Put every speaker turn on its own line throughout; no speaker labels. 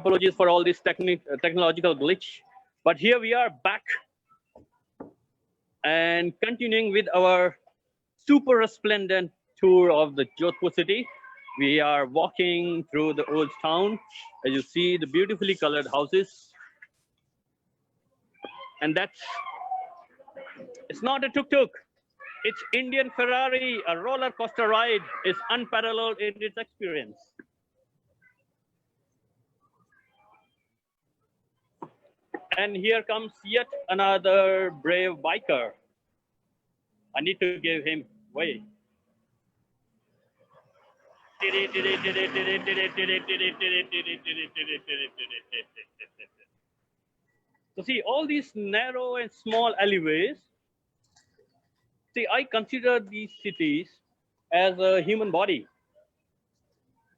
apologies for all this technological glitch. But here we are back and continuing with our super resplendent tour of the Jodhpur city. We are walking through the old town. As you see, the beautifully colored houses. And it's not a tuk-tuk. It's Indian Ferrari, a roller coaster ride is unparalleled in its experience. And here comes yet another brave biker. I need to give him way. So see, all these narrow and small alleyways. See, I consider these cities as a human body.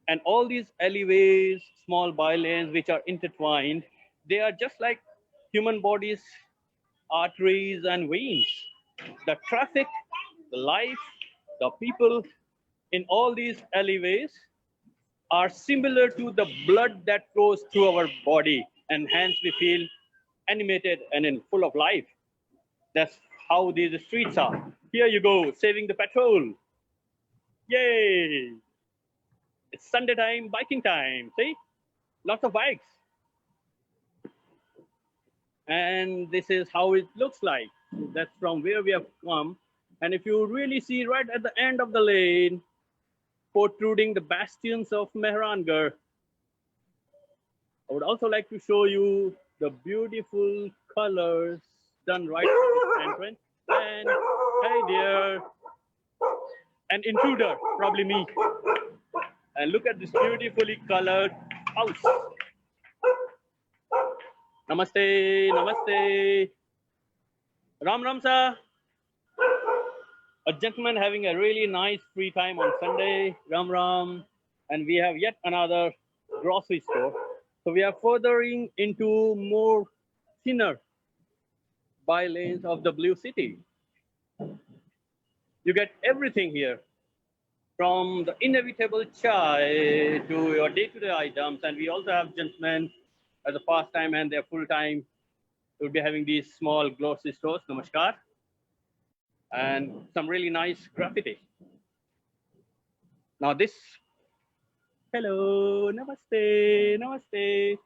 And all these alleyways, small bylanes, which are intertwined, they are just like human bodies, arteries and veins. The traffic, the life, the people in all these alleyways are similar to the blood that flows through our body, and hence we feel animated and full of life. That's how these streets are. Here you go, saving the petrol. Yay! It's Sunday time, biking time. See? Lots of bikes. And this is how it looks like. That's from where we have come. And if you really see right at the end of the lane, protruding the bastions of Mehrangarh, I would also like to show you the beautiful colors done right at this entrance. And hey dear, an intruder, probably me. And look at this beautifully colored house. Namaste, namaste. Ram Ram sir. A gentleman having a really nice free time on Sunday. Ram Ram. And we have yet another grocery store. So we are furthering into more thinner bylanes of the Blue City. You get everything here, from the inevitable chai to your day-to-day items. And we also have gentlemen as a pastime and their full-time will be having these small grocery stores. Namaskar. And some really nice graffiti. Now this, hello, namaste, namaste.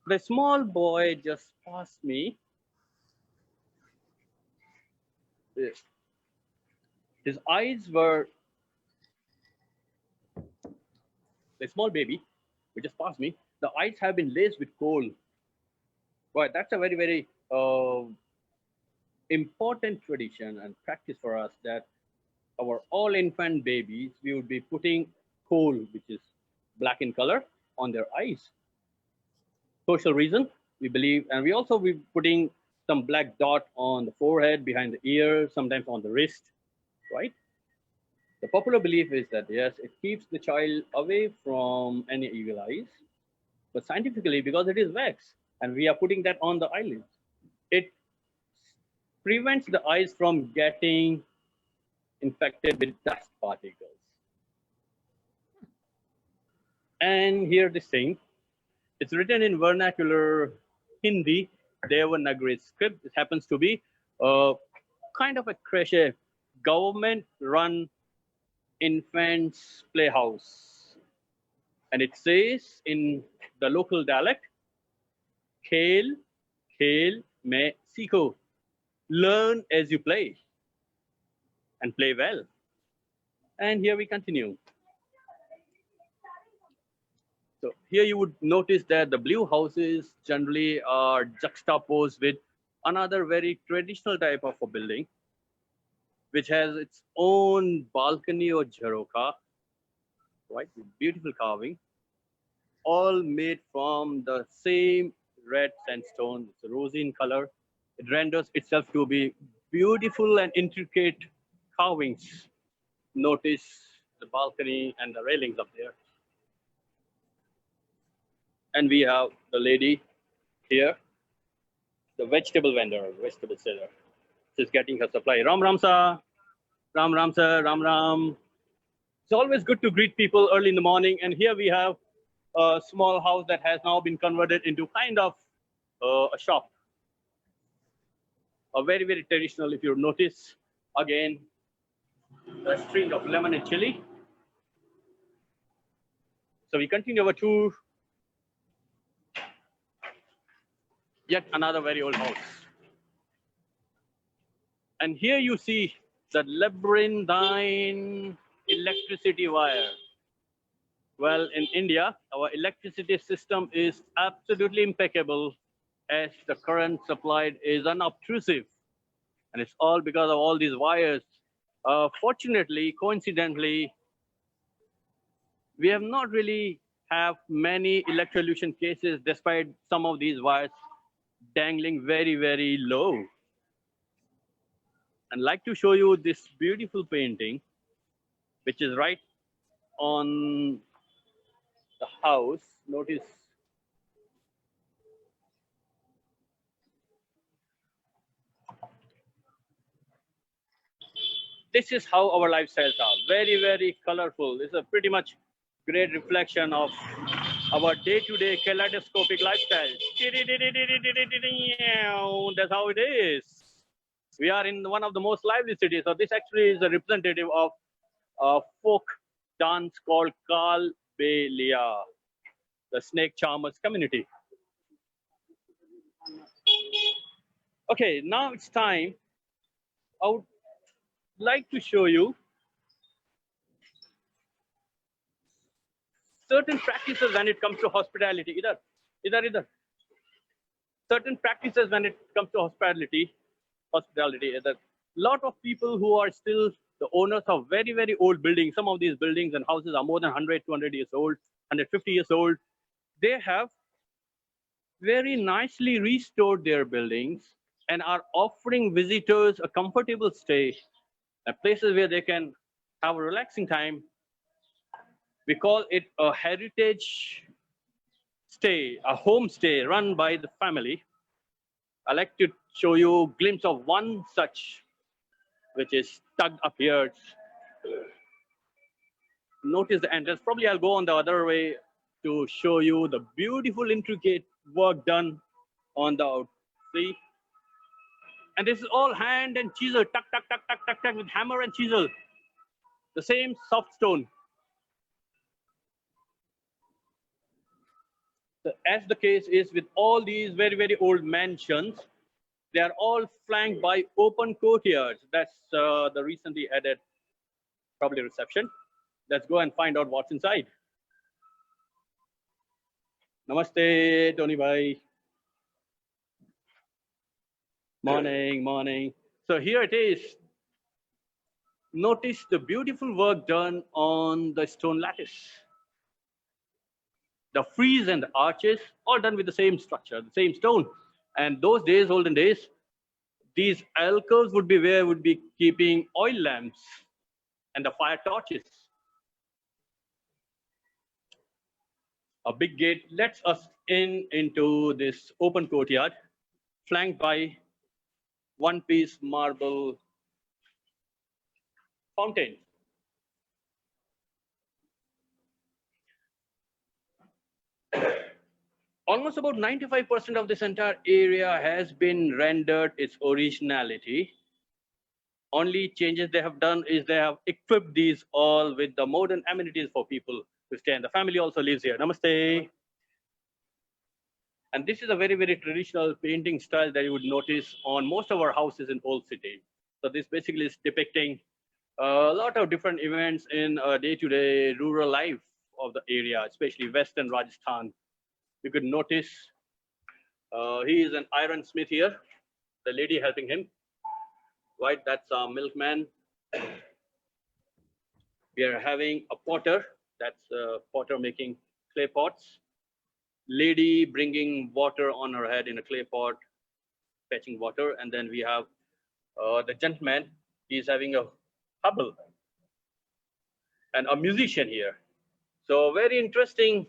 The small boy just passed me. His eyes were, the small baby who just passed me, the eyes have been laced with coal. But that's a very, very important tradition and practice for us, that our all infant babies, we would be putting coal, which is black in color, on their eyes. Social reason, we believe, and we also be putting some black dot on the forehead, behind the ear, sometimes on the wrist, right? The popular belief is that yes, it keeps the child away from any evil eyes, but scientifically, because it is wax and we are putting that on the eyelids, it prevents the eyes from getting infected with dust particles. And here this thing, it's written in vernacular Hindi, Devanagari script. It happens to be kind of a creche, government-run infants playhouse. And it says in the local dialect, Khel, khel mein seekho. Learn as you play and play well. And here we continue. So here you would notice that the blue houses generally are juxtaposed with another very traditional type of a building, which has its own balcony or jharoka, right? With beautiful carving, all made from the same red sandstone. It's rosy in color. It renders itself to be beautiful and intricate carvings. Notice the balcony and the railings up there. And we have the lady here, the vegetable vendor, vegetable seller. She's getting her supply. Ram Ram sir, Ram Ram sir, Ram Ram. It's always good to greet people early in the morning. And here we have a small house that has now been converted into kind of a shop. A very, very traditional, if you notice, again, a string of lemon and chili. So we continue our tour. Yet another very old house. And here you see the labyrinthine electricity wire. Well, in India, our electricity system is absolutely impeccable as the current supplied is unobtrusive. And it's all because of all these wires. Fortunately, coincidentally, we have not really have many electrocution cases despite some of these wires dangling very, very low. And like to show you this beautiful painting, which is right on the house. Notice this is how our lifestyles are. Very, very colorful. This is a pretty much great reflection of our day-to-day kaleidoscopic lifestyle. That's how it is. We are in one of the most lively cities. So this actually is a representative of a folk dance called Kalbelia, the snake charmers community. Okay, now it's time. I would like to show you certain practices when it comes to hospitality. Either. Certain practices when it comes to hospitality. A lot of people who are still the owners of very, very old buildings. Some of these buildings and houses are more than 100, 200 years old, 150 years old. They have very nicely restored their buildings and are offering visitors a comfortable stay, places where they can have a relaxing time. We call it a heritage stay, a homestay run by the family. I like to show you a glimpse of one such, which is tucked up here. Notice the entrance. Probably I'll go on the other way to show you the beautiful, intricate work done on the out. See? And this is all hand and chisel, tuck, tuck, tuck, tuck, tuck, tuck, with hammer and chisel. The same soft stone. As the case is with all these very, very old mansions, they are all flanked by open courtyards. That's the recently added, probably reception. Let's go and find out what's inside. Namaste, Tony Bhai. Morning, morning. So here it is. Notice the beautiful work done on the stone lattice. The frieze and the arches, all done with the same structure, the same stone. And those days, olden days, these alcoves would be where would be keeping oil lamps and the fire torches. A big gate lets us into this open courtyard, flanked by one-piece marble fountain. Almost about 95% of this entire area has been rendered its originality. Only changes they have done is they have equipped these all with the modern amenities for people to stay. And the family also lives here. Namaste. And this is a very, very traditional painting style that you would notice on most of our houses in Old City. So this basically is depicting a lot of different events in day-to-day rural life of the area, especially Western Rajasthan. You could notice he is an iron smith here, the lady helping him. Right, that's a milkman. We are having a potter, that's a potter making clay pots. Lady bringing water on her head in a clay pot, fetching water. And then we have the gentleman, he's having a hubble. And a musician here. So very interesting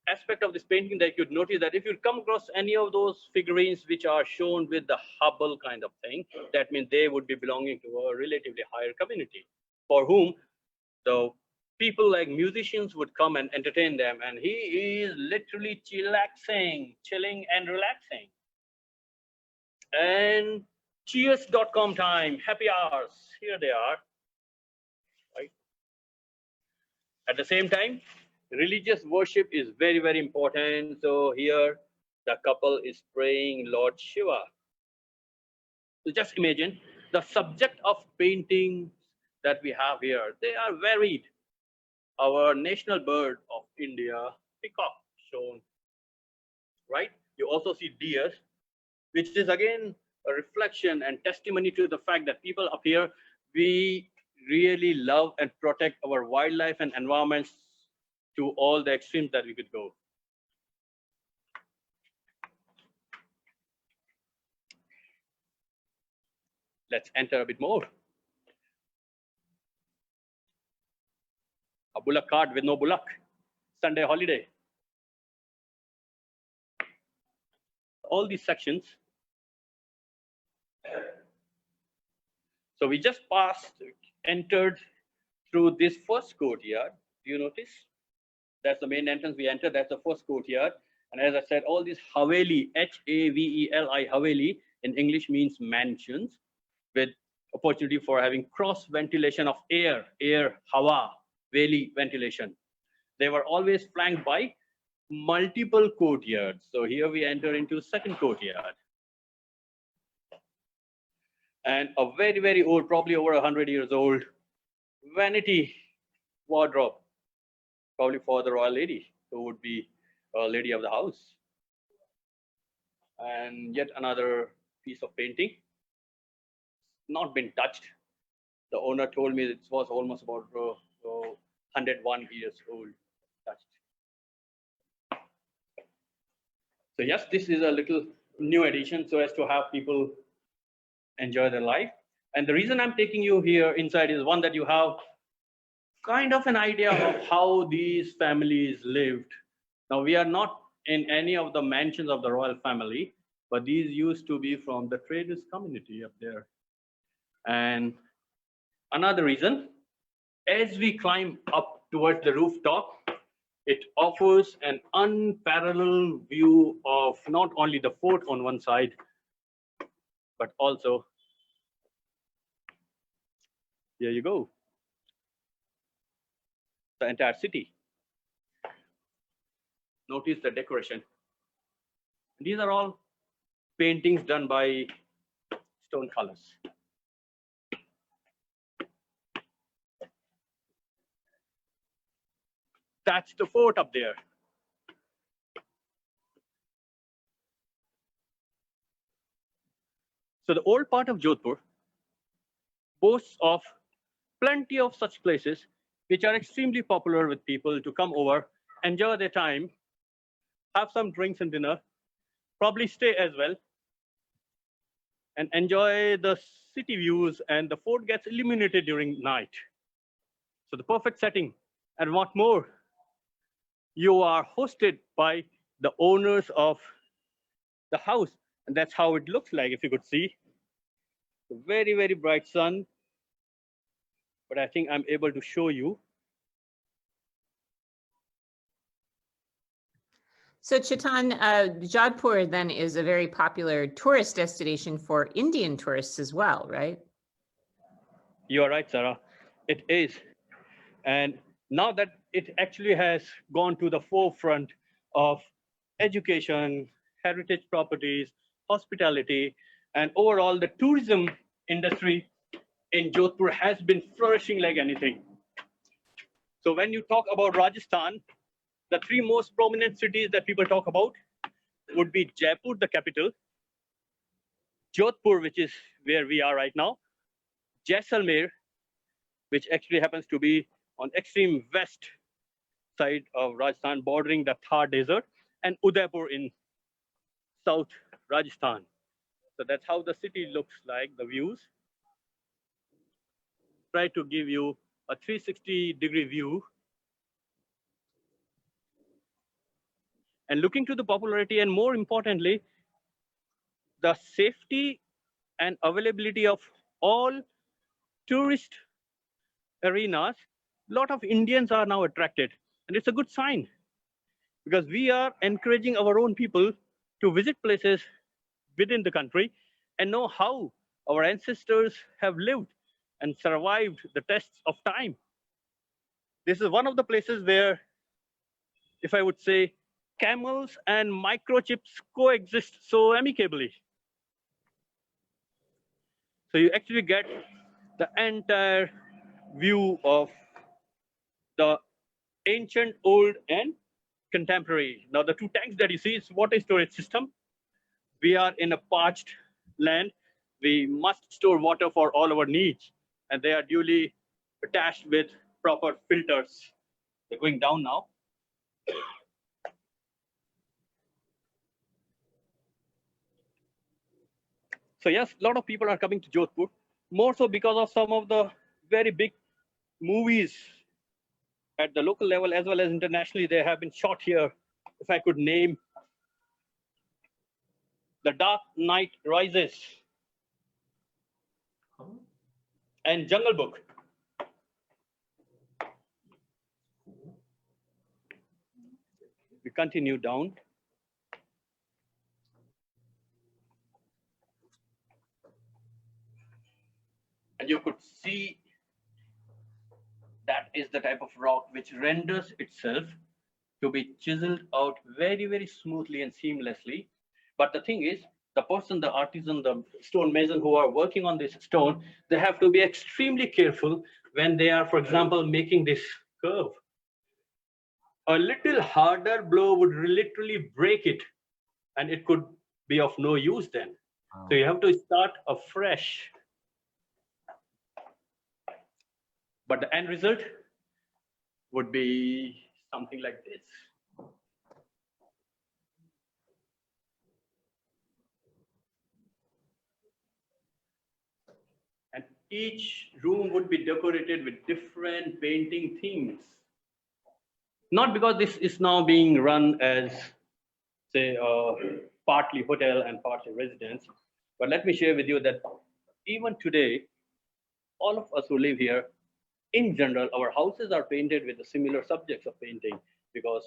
aspect of this painting that you could notice that if you come across any of those figurines which are shown with the hubble kind of thing, that means they would be belonging to a relatively higher community for whom the people like musicians would come and entertain them, and he is literally chillaxing, chilling and relaxing. And cheers.com time, happy hours, here they are, right? At the same time, religious worship is very, very important. So here the couple is praying Lord Shiva. So just imagine the subject of paintings that we have here. They are varied. Our national bird of India, peacock, shown, right? You also see deers, which is again a reflection and testimony to the fact that people up here, we really love and protect our wildlife and environments to all the extremes that we could go. Let's enter a bit more. A bullock cart with no bullock, Sunday holiday. All these sections. So we just entered through this first courtyard. Do you notice? That's the main entrance we entered. That's the first courtyard. And as I said, all these Haveli, Haveli, Haveli in English means mansions with opportunity for having cross ventilation of air, Hawa, Veli ventilation. They were always flanked by multiple courtyards. So here we enter into second courtyard. And a very, very old, probably over 100 years old, vanity wardrobe, probably for the royal lady, who would be a lady of the house. And yet another piece of painting, not been touched. The owner told me it was almost about 101 years old, touched. So yes, this is a little new addition so as to have people enjoy their life. And the reason I'm taking you here inside is one, that you have kind of an idea of how these families lived. Now, we are not in any of the mansions of the royal family, but these used to be from the traders community up there. And another reason, as we climb up towards the rooftop, it offers an unparalleled view of not only the fort on one side, but also, here you go, the entire city. Notice the decoration. These are all paintings done by stone colors. That's the fort up there. So the old part of Jodhpur boasts of plenty of such places which are extremely popular with people to come over, enjoy their time, have some drinks and dinner, probably stay as well, and enjoy the city views, and the fort gets illuminated during night. So the perfect setting. And what more, you are hosted by the owners of the house, and that's how it looks like, if you could see. The very, very bright sun, but I think I'm able to show you.
So Chetan, Jodhpur then is a very popular tourist destination for Indian tourists as well, right?
You are right, Sarah. It is. And now that it actually has gone to the forefront of education, heritage properties, hospitality, and overall the tourism industry in Jodhpur has been flourishing like anything. So when you talk about Rajasthan, the three most prominent cities that people talk about would be Jaipur, the capital, Jodhpur, which is where we are right now, Jaisalmer, which actually happens to be on extreme west side of Rajasthan, bordering the Thar Desert, and Udaipur in South Rajasthan. So that's how the city looks like, the views. Try to give you a 360-degree view. And looking to the popularity, and more importantly, the safety and availability of all tourist arenas, lot of Indians are now attracted, and it's a good sign because we are encouraging our own people to visit places within the country and know how our ancestors have lived and survived the tests of time. This is one of the places where, if I would say, camels and microchips coexist so amicably. So you actually get the entire view of the ancient, old, and contemporary. Now, the two tanks that you see is water storage system. We are in a parched land. We must store water for all our needs, and they are duly attached with proper filters. They're going down now. So yes, a lot of people are coming to Jodhpur, more so because of some of the very big movies at the local level as well as internationally. They have been shot here. If I could name The Dark Knight Rises and Jungle Book. We continue down. And you could see that is the type of rock which renders itself to be chiseled out very, very smoothly and seamlessly. But the thing is, the person, the artisan, the stonemason who are working on this stone, they have to be extremely careful when they are, for example, making this curve. A little harder blow would literally break it, and it could be of no use then. Wow. So you have to start afresh. But the end result would be something like this. And each room would be decorated with different painting themes. Not because this is now being run as, say, partly hotel and partly residence, but let me share with you that even today, all of us who live here, in general, our houses are painted with the similar subjects of painting because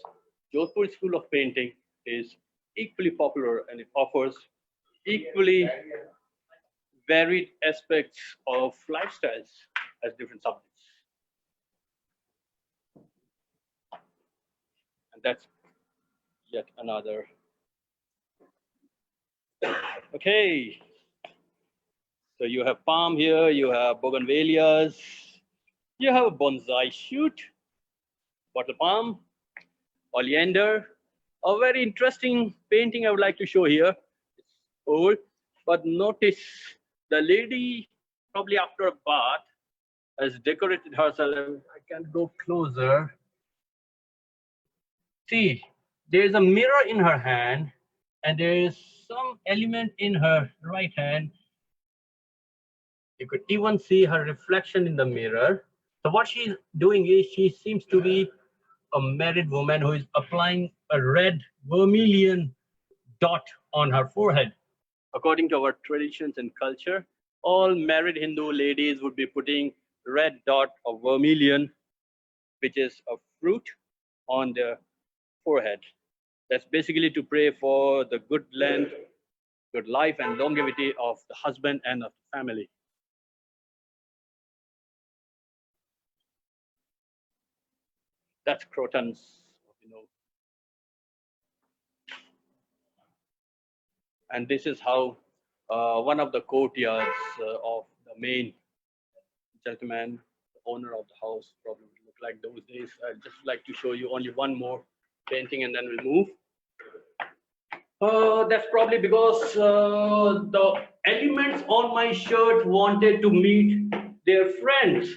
Jodhpur School of Painting is equally popular and it offers equally varied aspects of lifestyles as different subjects. And that's yet another. Okay. So you have palm here, you have bougainvilleas, you have a bonsai shoot, bottle palm, oleander. A very interesting painting I would like to show here. It's old, but notice the lady, probably after a bath, has decorated herself. I can go closer. See, there is a mirror in her hand, and there is some element in her right hand. You could even see her reflection in the mirror. So what she's doing is she seems to be a married woman who is applying a red vermilion dot on her forehead. According to our traditions and culture, all married Hindu ladies would be putting red dot of vermilion, which is a fruit, on their forehead. That's basically to pray for the good land, good life, and longevity of the husband and of the family. That's crotons, you know. And this is how one of the courtyards of the main gentleman, the owner of the house, probably would look like those days. I'd just like to show you only one more painting and then we'll move. That's probably because the elements on my shirt wanted to meet their friends.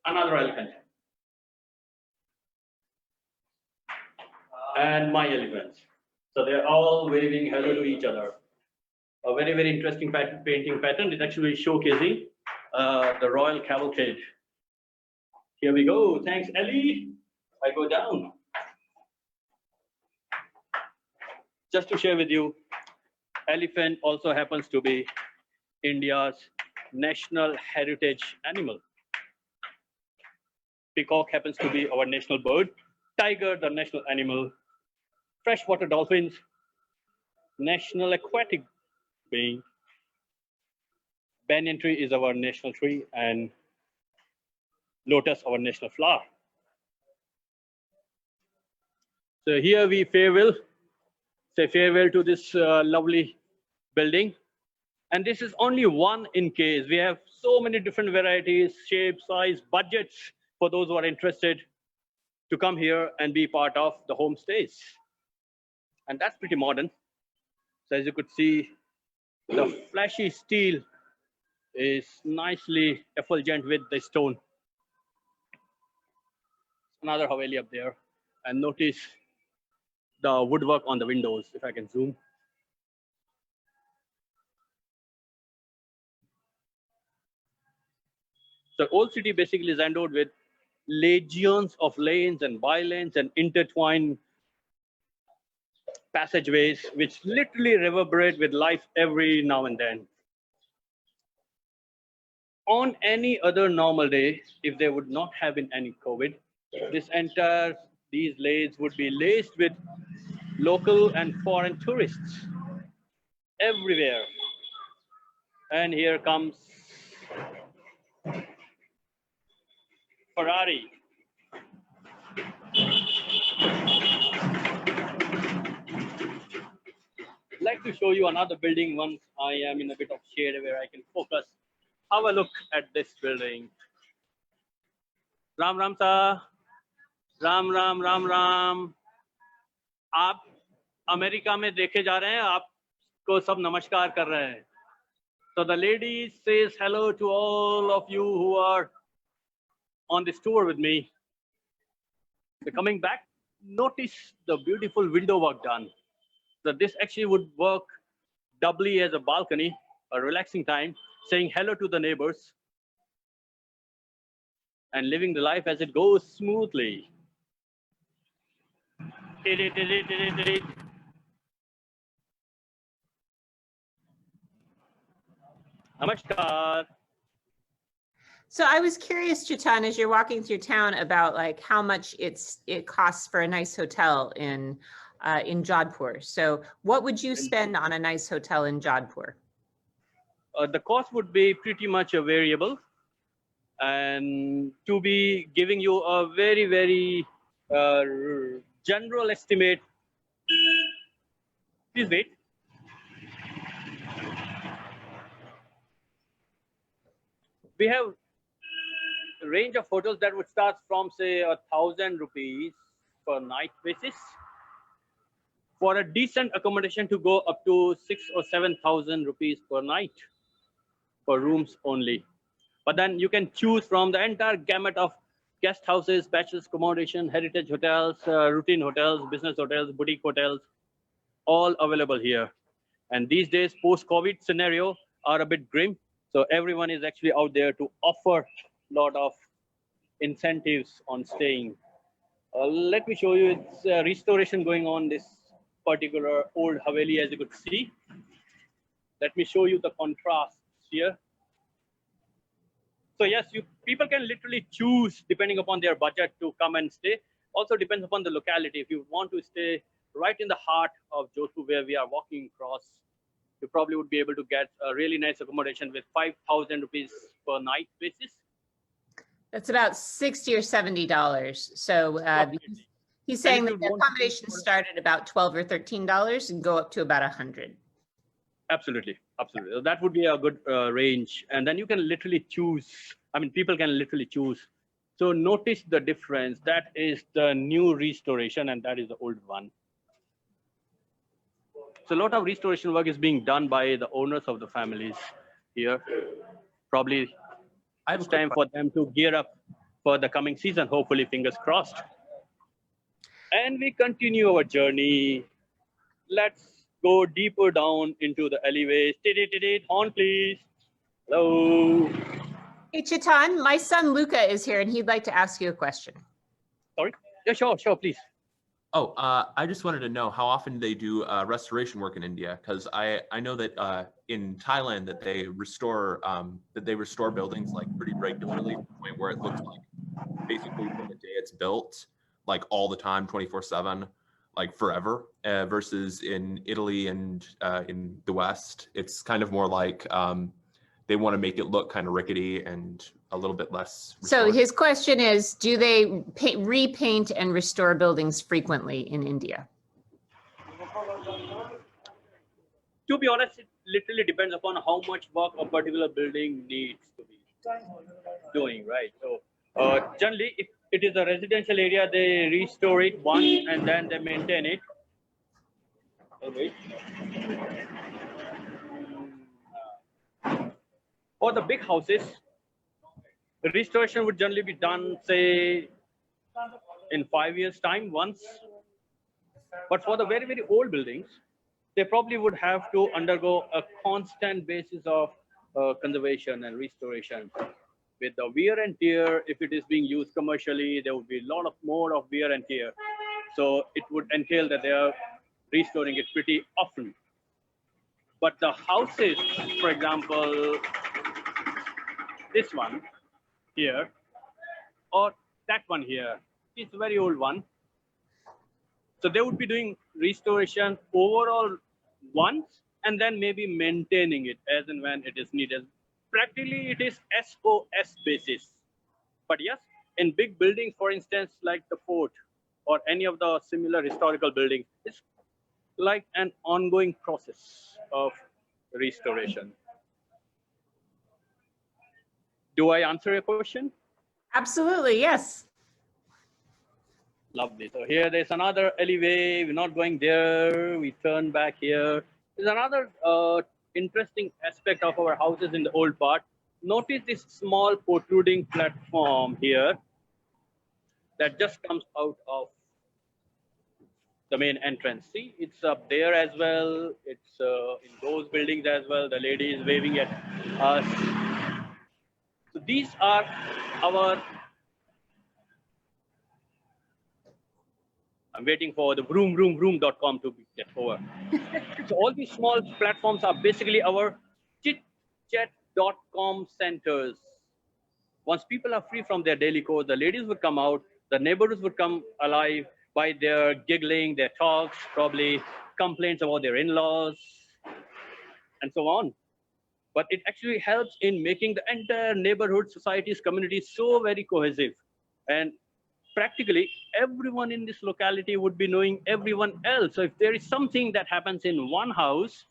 Another elephant. And my elephants. So they're all waving hello to each other. A very, very interesting painting pattern. It's actually showcasing the royal cavalcade. Here we go. Thanks, Ellie. I go down. Just to share with you, elephant also happens to be India's national heritage animal. Peacock happens to be our national bird. Tiger, the national animal. Freshwater dolphins, national aquatic being. Banyan tree is our national tree, and lotus, our national flower. So here we say farewell to this lovely building. And this is only one in case. We have so many different varieties, shape, size, budgets for those who are interested to come here and be part of the homestays. And that's pretty modern. So as you could see, the flashy steel is nicely effulgent with the stone. Another Haveli up there. And notice the woodwork on the windows, if I can zoom. The old city basically is endowed with legions of lanes and by-lanes and intertwined passageways, which literally reverberate with life every now and then. On any other normal day, if there would not have been any COVID, these lanes would be laced with local and foreign tourists everywhere. And here comes Ferrari. I'd like to show you another building once I am in a bit of shade where I can focus. Have a look at this building. Ram Ram Sa. Ram Ram Ram Ram. आप America में देखे जा रहे हैं, आपको सब नमस्कार कर रहे हैं. So the lady says hello to all of you who are on this tour with me. So coming back, notice the beautiful window work done. So this actually would work doubly as a balcony, a relaxing time, saying hello to the neighbors and living the life as it goes smoothly. Namaskar.
So I was curious, Chetan, as you're walking through town, about like how much it costs for a nice hotel in Jodhpur. So what would you spend on a nice hotel in Jodhpur?
The cost would be pretty much a variable, and to be giving you a very, very general estimate. Please wait. We have a range of hotels that would start from say 1,000 rupees per night basis. For a decent accommodation to go up to 6,000 or 7,000 rupees per night for rooms only. But then you can choose from the entire gamut of guest houses, bachelor's accommodation, heritage hotels, routine hotels, business hotels, boutique hotels, all available here. And these days, post-COVID scenario are a bit grim. So everyone is actually out there to offer a lot of incentives on staying. Let me show you, it's restoration going on this particular old Haveli, as you could see. Let me show you the contrasts here. So yes, people can literally choose depending upon their budget to come and stay. Also depends upon the locality. If you want to stay right in the heart of Jodhpur where we are walking across, you probably would be able to get a really nice accommodation with 5,000 rupees per night basis.
That's about $60 or $70. So he's saying that the accommodation start at about $12 or $13 and go up to about 100.
Absolutely, absolutely. So that would be a good range. And then you can literally choose. I mean, people can literally choose. So notice the difference. That is the new restoration, and that is the old one. So a lot of restoration work is being done by the owners of the families here. Probably it's time for them to gear up for the coming season, hopefully, fingers crossed. And we continue our journey. Let's go deeper down into the alleyways. Horn, please. Hello.
Hey, Chetan, my son Luca is here and he'd like to ask you a question.
Sorry? Yeah, sure, please.
Oh, I just wanted to know how often they do restoration work in India, because I know that in Thailand that they restore buildings like pretty regularly to the point where it looks like basically from the day it's built, like all the time, 24/7, like forever, versus in Italy and in the West, it's kind of more like they want to make it look kind of rickety and a little bit less
So
restored.
his question is, do they repaint and restore buildings frequently in India?
To be honest, it literally depends upon how much work a particular building needs to be doing, right? So generally, if it is a residential area, they restore it once and then they maintain it. Oh, wait. For the big houses, the restoration would generally be done, say, in 5 years' time once. But for the very, very old buildings, they probably would have to undergo a constant basis of conservation and restoration. With the wear and tear, if it is being used commercially, there would be a lot of more of wear and tear. So it would entail that they are restoring it pretty often. But the houses, for example, this one here, or that one here, it's a very old one. So they would be doing restoration overall once and then maybe maintaining it as and when it is needed. Practically, it is SOS basis. But yes, in big buildings, for instance, like the fort or any of the similar historical buildings, it's like an ongoing process of restoration. Do I answer your question?
Absolutely, yes.
Lovely. So here there's another alleyway. We're not going there. We turn back here. There's another interesting aspect of our houses in the old part. Notice this small protruding platform here that just comes out of the main entrance. See, it's up there as well. It's in those buildings as well. The lady is waving at us. So these are our, I'm waiting for the vroom.com to get over. So all these small platforms are basically our chitchat.com centers. Once people are free from their daily chores, the ladies would come out, the neighborhoods would come alive by their giggling, their talks, probably complaints about their in-laws, and so on. But it actually helps in making the entire neighborhood, societies, communities so very cohesive. And practically everyone in this locality would be knowing everyone else. So if there is something that happens in one house,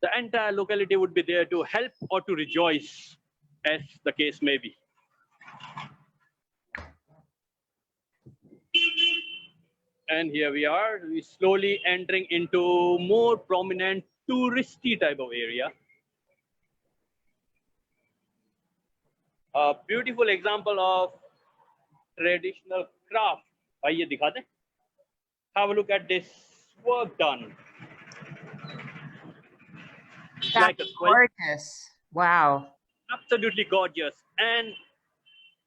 the entire locality would be there to help or to rejoice, as the case may be. And here we are, we slowly entering into more prominent touristy type of area. A beautiful example of traditional craft. आइए दिखा दें. Have a look at this work done.
That's
like a quilt.
gorgeous. Wow.
Absolutely gorgeous. And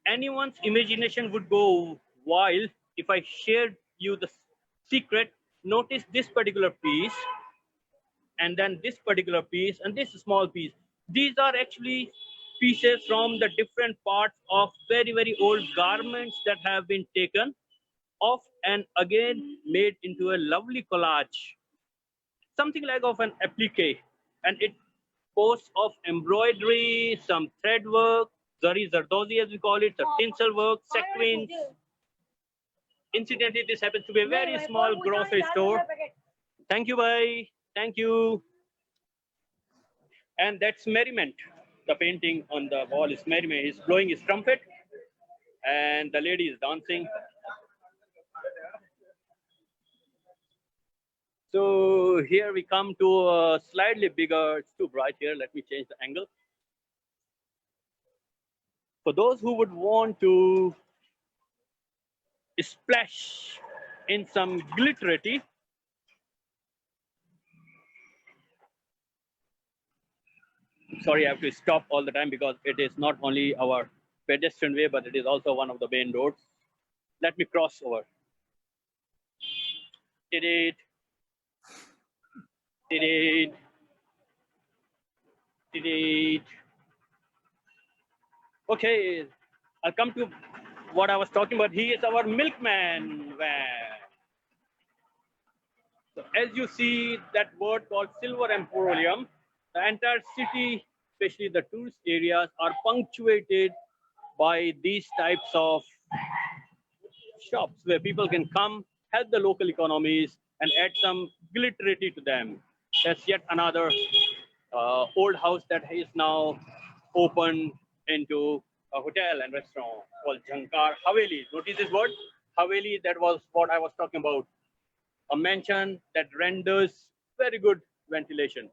anyone's imagination would go wild if I shared you the secret. Notice this particular piece, and then this particular piece, and this small piece. These are actually pieces from the different parts of very, very old garments that have been taken off and again made into a lovely collage. Something like of an applique. And it boasts of embroidery, some thread work, zari zardozi as we call it, the tinsel work, sequins. Incidentally, this happens to be a very small grocery store. Thank you, bye. Thank you. And that's merriment. The painting on the wall is merriment. He's blowing his trumpet, and the lady is dancing. So here we come to a slightly bigger, it's too bright here. Let me change the angle. For those who would want to splash in some glitterity, sorry, I have to stop all the time because it is not only our pedestrian way, but it is also one of the main roads. Let me cross over. Did it. Okay, I'll come to what I was talking about. He is our milkman van. So as you see that word called silver emporium, the entire city, especially the tourist areas, are punctuated by these types of shops where people can come, help the local economies, and add some glitterity to them. That's yet another old house that is now open into a hotel and restaurant called Jhankar Haveli. Notice this word, Haveli. That was what I was talking about. A mansion that renders very good ventilation.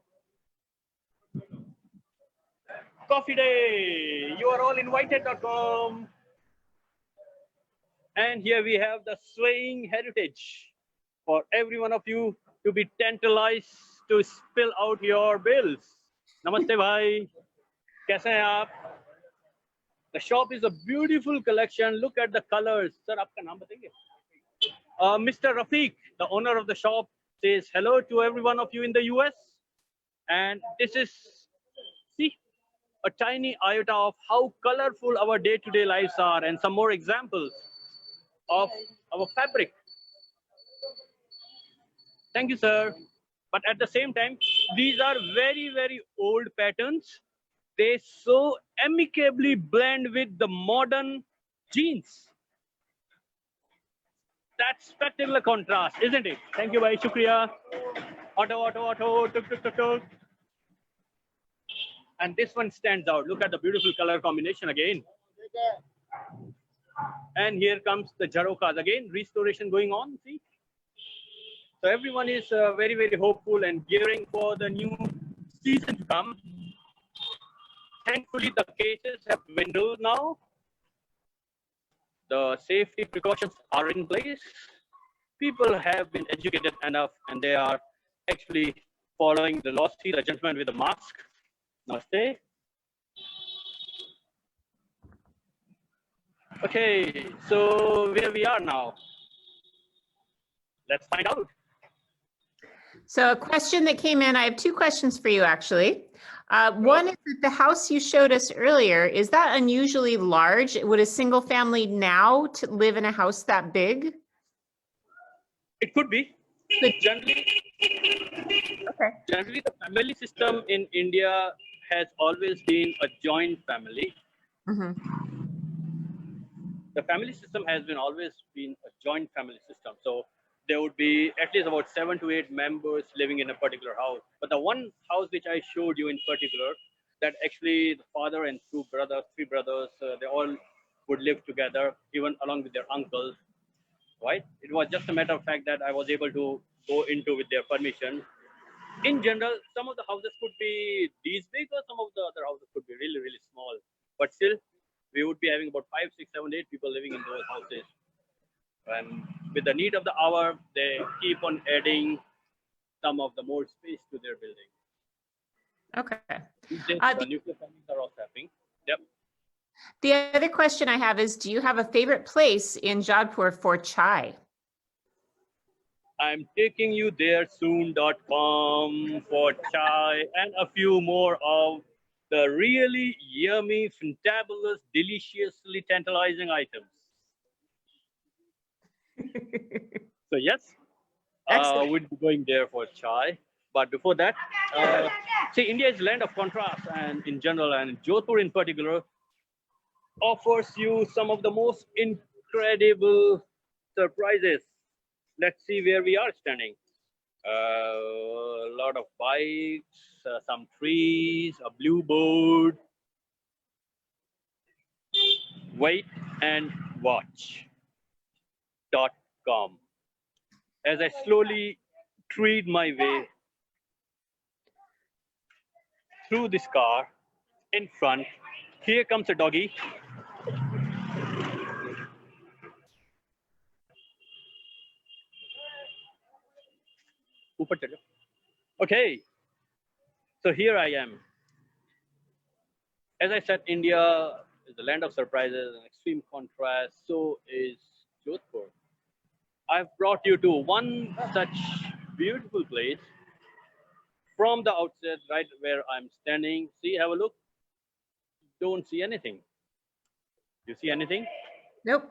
Coffee day. You are all invited.com. And here we have the swaying heritage for every one of you to be tantalized to spill out your bills. Namaste bhai. Kaise hain aap? The shop is a beautiful collection. Look at the colors. Sir, aapka naam bataiye? Mr. Rafiq, the owner of the shop, says hello to every one of you in the US. And this is, see, a tiny iota of how colorful our day-to-day lives are, and some more examples of our fabric. Thank you, sir. But at the same time, these are very, very old patterns. They so amicably blend with the modern jeans. That's spectacular contrast, isn't it? Thank you, bhai. Shukriya. Auto, tuk, tuk, tuk, tuk. And this one stands out. Look at the beautiful color combination again. And here comes the Jarokas again, restoration going on, see? So everyone is very, very hopeful and gearing for the new season to come. Thankfully, the cases have dwindled now. The safety precautions are in place. People have been educated enough and they are actually following the law. See the gentleman with the mask. Namaste. Okay, so where we are now? Let's find out.
So a question that came in, I have two questions for you actually. One is that the house you showed us earlier, is that unusually large? Would a single family now to live in a house that big?
It could be.
Could-
Generally, generally, the family system in India has always been a joint family.
Mhm.
The family system has been always been a joint family system. So there would be at least about 7 to 8 members living in a particular house. But the one house which I showed you in particular, that actually the father and three brothers, they all would live together, even along with their uncles, right? It was just a matter of fact that I was able to go into with their permission. In general, some of the houses could be these big, or some of the other houses could be really, really small. But still, we would be having about 5, 6, 7, 8 people living in those houses. And with the need of the hour, they keep on adding some of the more space to their building.
Okay.
These days, the nuclear families are also happening. Yep.
The other question I have is, do you have a favorite place in Jodhpur for chai?
I'm taking you there soon.com for chai and a few more of the really yummy, fantabulous, deliciously tantalizing items. So yes,
Excellent.
we'd be going there for chai. But before that, see, India is a land of contrast, and in general, and Jodhpur in particular, offers you some of the most incredible surprises. Let's see where we are standing. A lot of bikes, some trees, a blue board. Wait and watch.com. As I slowly tread my way through this car in front, here comes a doggy. Okay, so here I am. As I said, India is the land of surprises and extreme contrast. So is Jodhpur. I've brought you to one such beautiful place from the outset, right where I'm standing. See, have a look. Don't see anything. You see anything?
Nope.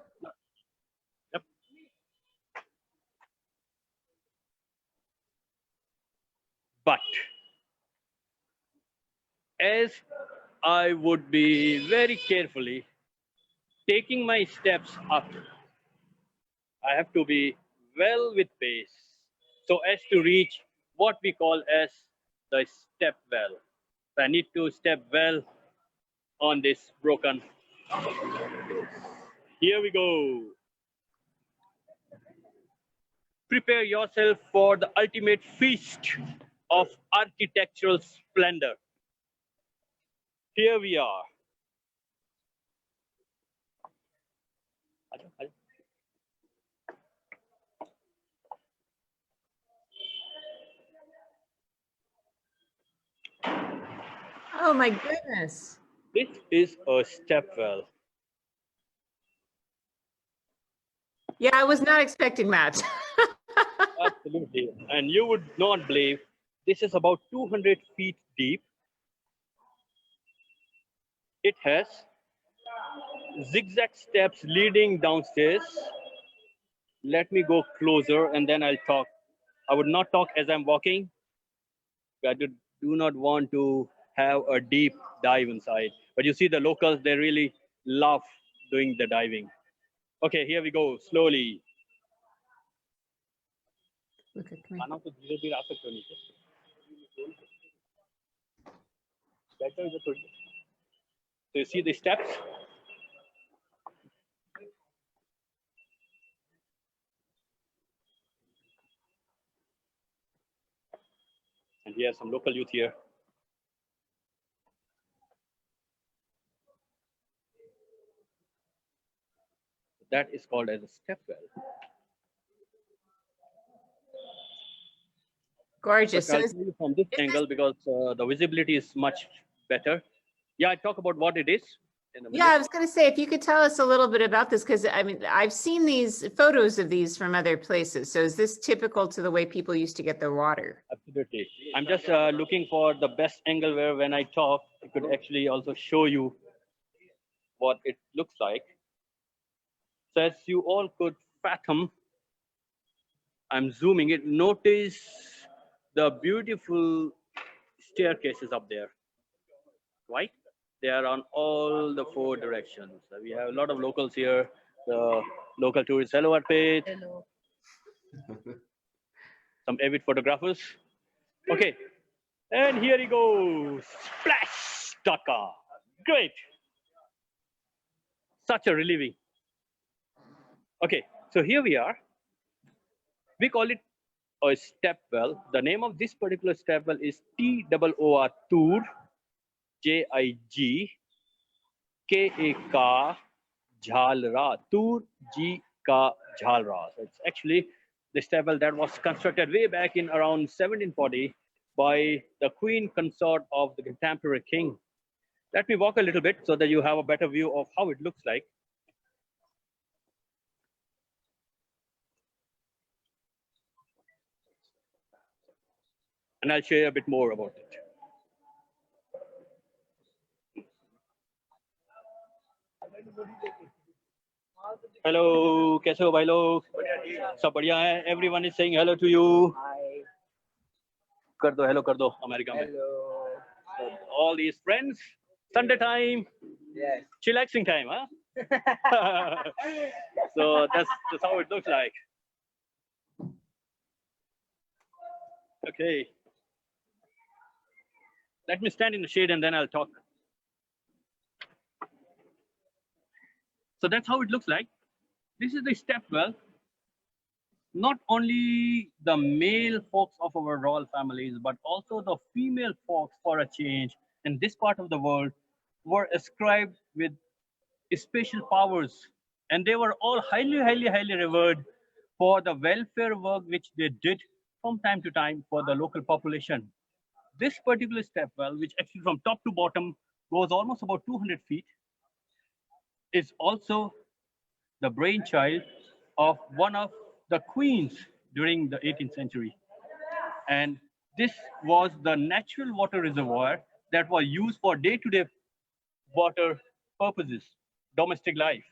Yep. But as I would be very carefully taking my steps up, I have to be well with pace so as to reach what we call as the step well. So I need to step well on this broken. Here we go. Prepare yourself for the ultimate feast of architectural splendor. Here we are.
Oh my goodness.
This is a step well.
Yeah, I was not expecting that.
Absolutely. And you would not believe this is about 200 feet deep. It has zigzag steps leading downstairs. Let me go closer and then I'll talk. I would not talk as I'm walking. I do not want to have a deep dive inside. But you see the locals, they really love doing the diving. Okay, here we go, slowly.
Look at me.
So you see the steps? And we have some local youth here. That is called as a step well.
Gorgeous.
But I'll show you from this angle because the visibility is much better. Yeah, I talk about what it is in a minute.
Yeah, I was going to say, if you could tell us a little bit about this, because I mean, I've seen these photos of these from other places. So is this typical to the way people used to get their water?
Absolutely. I'm just looking for the best angle where when I talk, I could actually also show you what it looks like. So as you all could fathom, I'm zooming it. Notice the beautiful staircases up there, right? They are on all the four directions. We have a lot of locals here. The local tourists. Hello, Arpit.
Hello.
Some avid photographers. Okay, and here he goes. Splash! Taka. Great. Such a relieving. Okay, so here we are. We call it a step well. The name of this particular step well is TOOR, Tour, JIGKAK, Jhalra, Tour G Ka Jhalra. So it's actually the step well that was constructed way back in around 1740 by the queen consort of the contemporary king. Let me walk a little bit so that you have a better view of how it looks like. And I'll share a bit more about it. Hello, कैसे हो भाई लोग? सब बढ़िया है? Everyone is saying hello to you.
Hi.
कर दो hello कर दो अमेरिका में.
Hello.
So all these friends, Sunday time,
Yes.
chillaxing time, huh? So that's how it looks like. Okay. Let me stand in the shade and then I'll talk. So that's how it looks like. This is the step well. Not only the male folks of our royal families, but also the female folks, for a change, in this part of the world, were ascribed with special powers. And they were all highly, highly, highly revered for the welfare work which they did from time to time for the local population. This particular step well, which actually from top to bottom goes almost about 200 feet, is also the brainchild of one of the queens during the 18th century. And this was the natural water reservoir that was used for day-to-day water purposes, domestic life.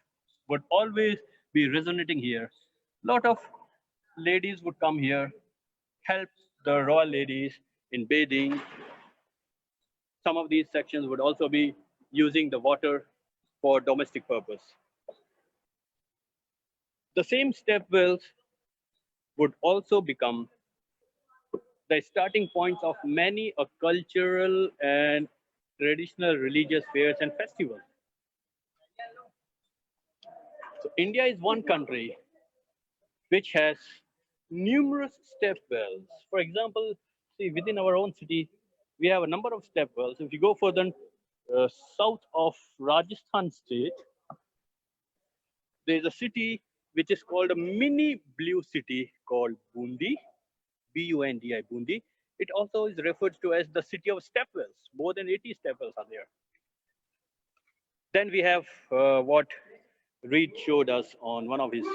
would always be resonating here. A lot of ladies would come here, help the royal ladies in bathing. Some of these sections would also be using the water for domestic purpose. The same step wells would also become the starting points of many a cultural and traditional religious fairs and festivals. So India is one country which has numerous step wells. For example, see within our own city, we have a number of step wells. If you go further south of Rajasthan state, there is a city which is called a mini blue city called Bundi, Bundi, Bundi. It also is referred to as the city of step wells. More than 80 step wells are there. Then we have what Reed showed us on one of his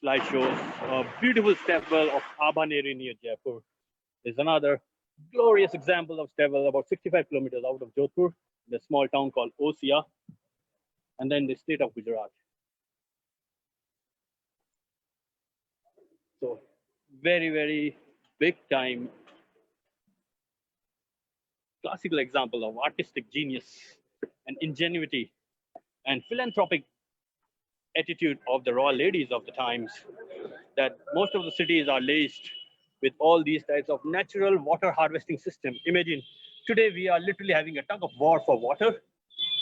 slideshows, a beautiful step well of Abaneri near Jaipur. There's another glorious example of step well about 65 kilometers out of Jodhpur, in a small town called Osia, and then the state of Gujarat. So very, very big time classical example of artistic genius and ingenuity and philanthropic attitude of the royal ladies of the times, that most of the cities are laced with all these types of natural water harvesting system. Imagine today we are literally having a tug of war for water.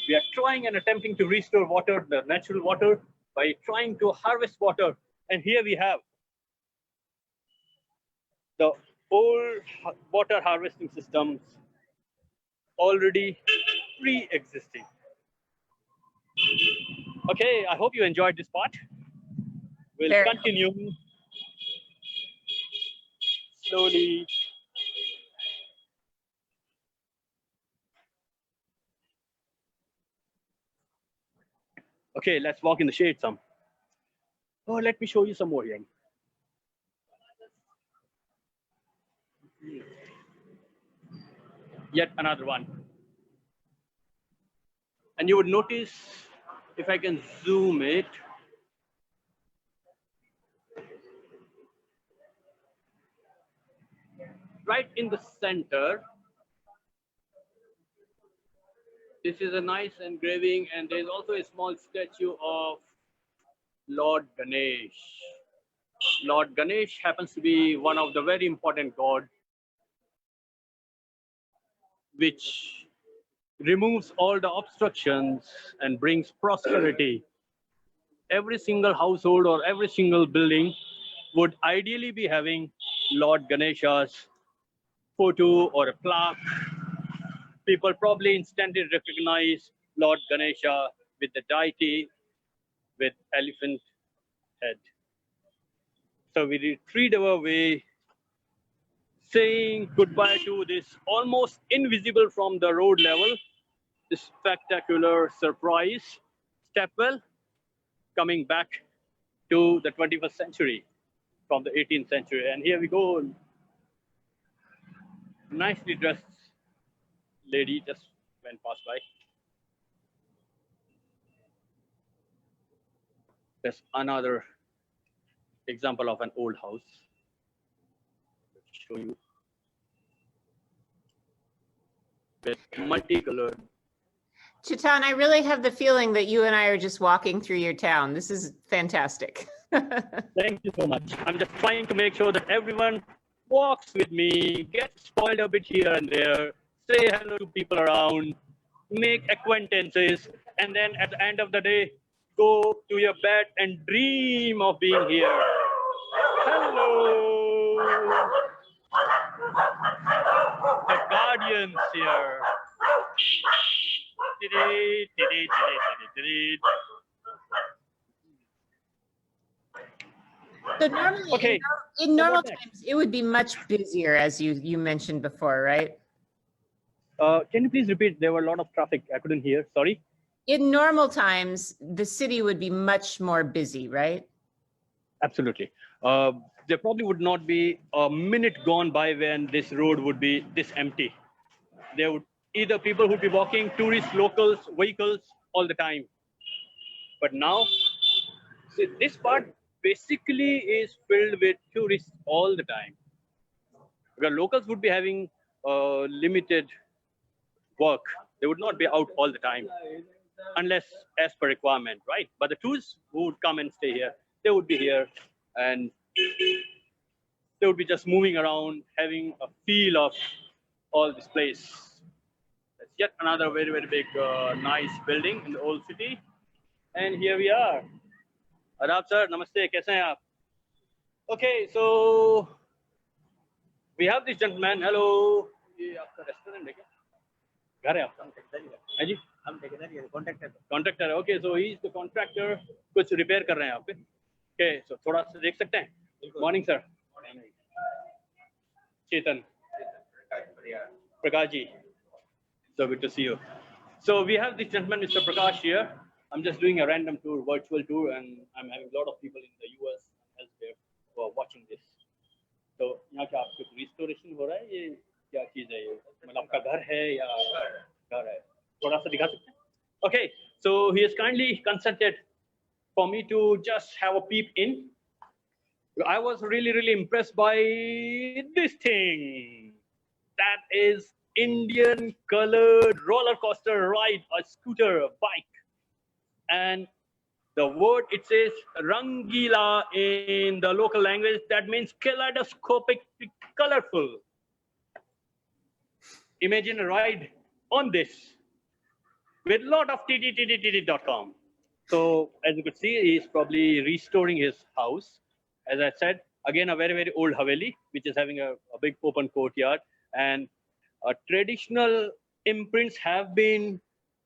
We are trying and attempting to restore water, the natural water, by trying to harvest water. And here we have the old water harvesting systems already pre-existing. Okay, I hope you enjoyed this part. We'll continue slowly. Okay, let's walk in the shade some. Oh, let me show you some more here. Yet another one. And you would notice, if I can zoom it, right in the center, this is a nice engraving, and there's also a small statue of Lord Ganesh. Lord Ganesh happens to be one of the very important gods which removes all the obstructions and brings prosperity. Every single household or every single building would ideally be having Lord Ganesha's photo or a plaque. People probably instantly recognize Lord Ganesha with the deity with elephant head. So we retreat our way, saying goodbye to this almost invisible from the road level, this spectacular surprise stepwell coming back to the 21st century from the 18th century. And here we go, nicely dressed lady just went past by. There's another example of an old house. Let me show you. With multicolored.
Chetan, I really have the feeling that you and I are just walking through your town. This is fantastic.
Thank you so much. I'm just trying to make sure that everyone walks with me, gets spoiled a bit here and there, say hello to people around, make acquaintances, and then at the end of the day, go to your bed and dream of being here. Hello. The guardians here.
So normally,
okay.
in normal times, it would be much busier, as you mentioned before, right?
Can you please repeat? There were a lot of traffic. I couldn't hear. Sorry.
In normal times, the city would be much more busy, right?
Absolutely. There probably would not be a minute gone by when this road would be this empty. There would either people would be walking, tourists, locals, vehicles all the time. But now So this part basically is filled with tourists all the time. Because locals would be having limited work. They would not be out all the time unless as per requirement, right? But the tourists who would come and stay here, they would be here and they would be just moving around, having a feel of all this place. That's yet another very, very big, nice building in the old city. And here we are. Adab sir, namaste, kaise hain aap? Okay, so we have this gentleman. Hello. ये आपका restaurant है क्या? घर है आपका? है जी? हम ठेकेदार हैं, कॉन्ट्रैक्टर है. Okay, so he is the contractor. कुछ रिपेयर कर रहे हैं आप पे. Okay, so थोड़ा सा देख सकते हैं. Morning sir. Chetan. Prakash ji. So good to see you. So we have this gentleman, Mr. Prakash here. I'm just doing a random tour, virtual tour, and I'm having a lot of people in the US and elsewhere who are watching this. So यहाँ क्या आपको restoration हो रहा है? ये क्या चीज़ है ये? मतलब आपका घर है या घर है? थोड़ा सा दिखा सकते हैं? Okay, so he has kindly consented for me to just have a peep in. I was really, really impressed by this thing. That is Indian colored roller coaster ride, a scooter, a bike. And the word, it says Rangila in the local language. That means kaleidoscopic, colorful. Imagine a ride on this with a lot of tttttt.com. So as you could see, he's probably restoring his house. As I said, again, a very, very old Haveli, which is having a big open courtyard. And traditional imprints have been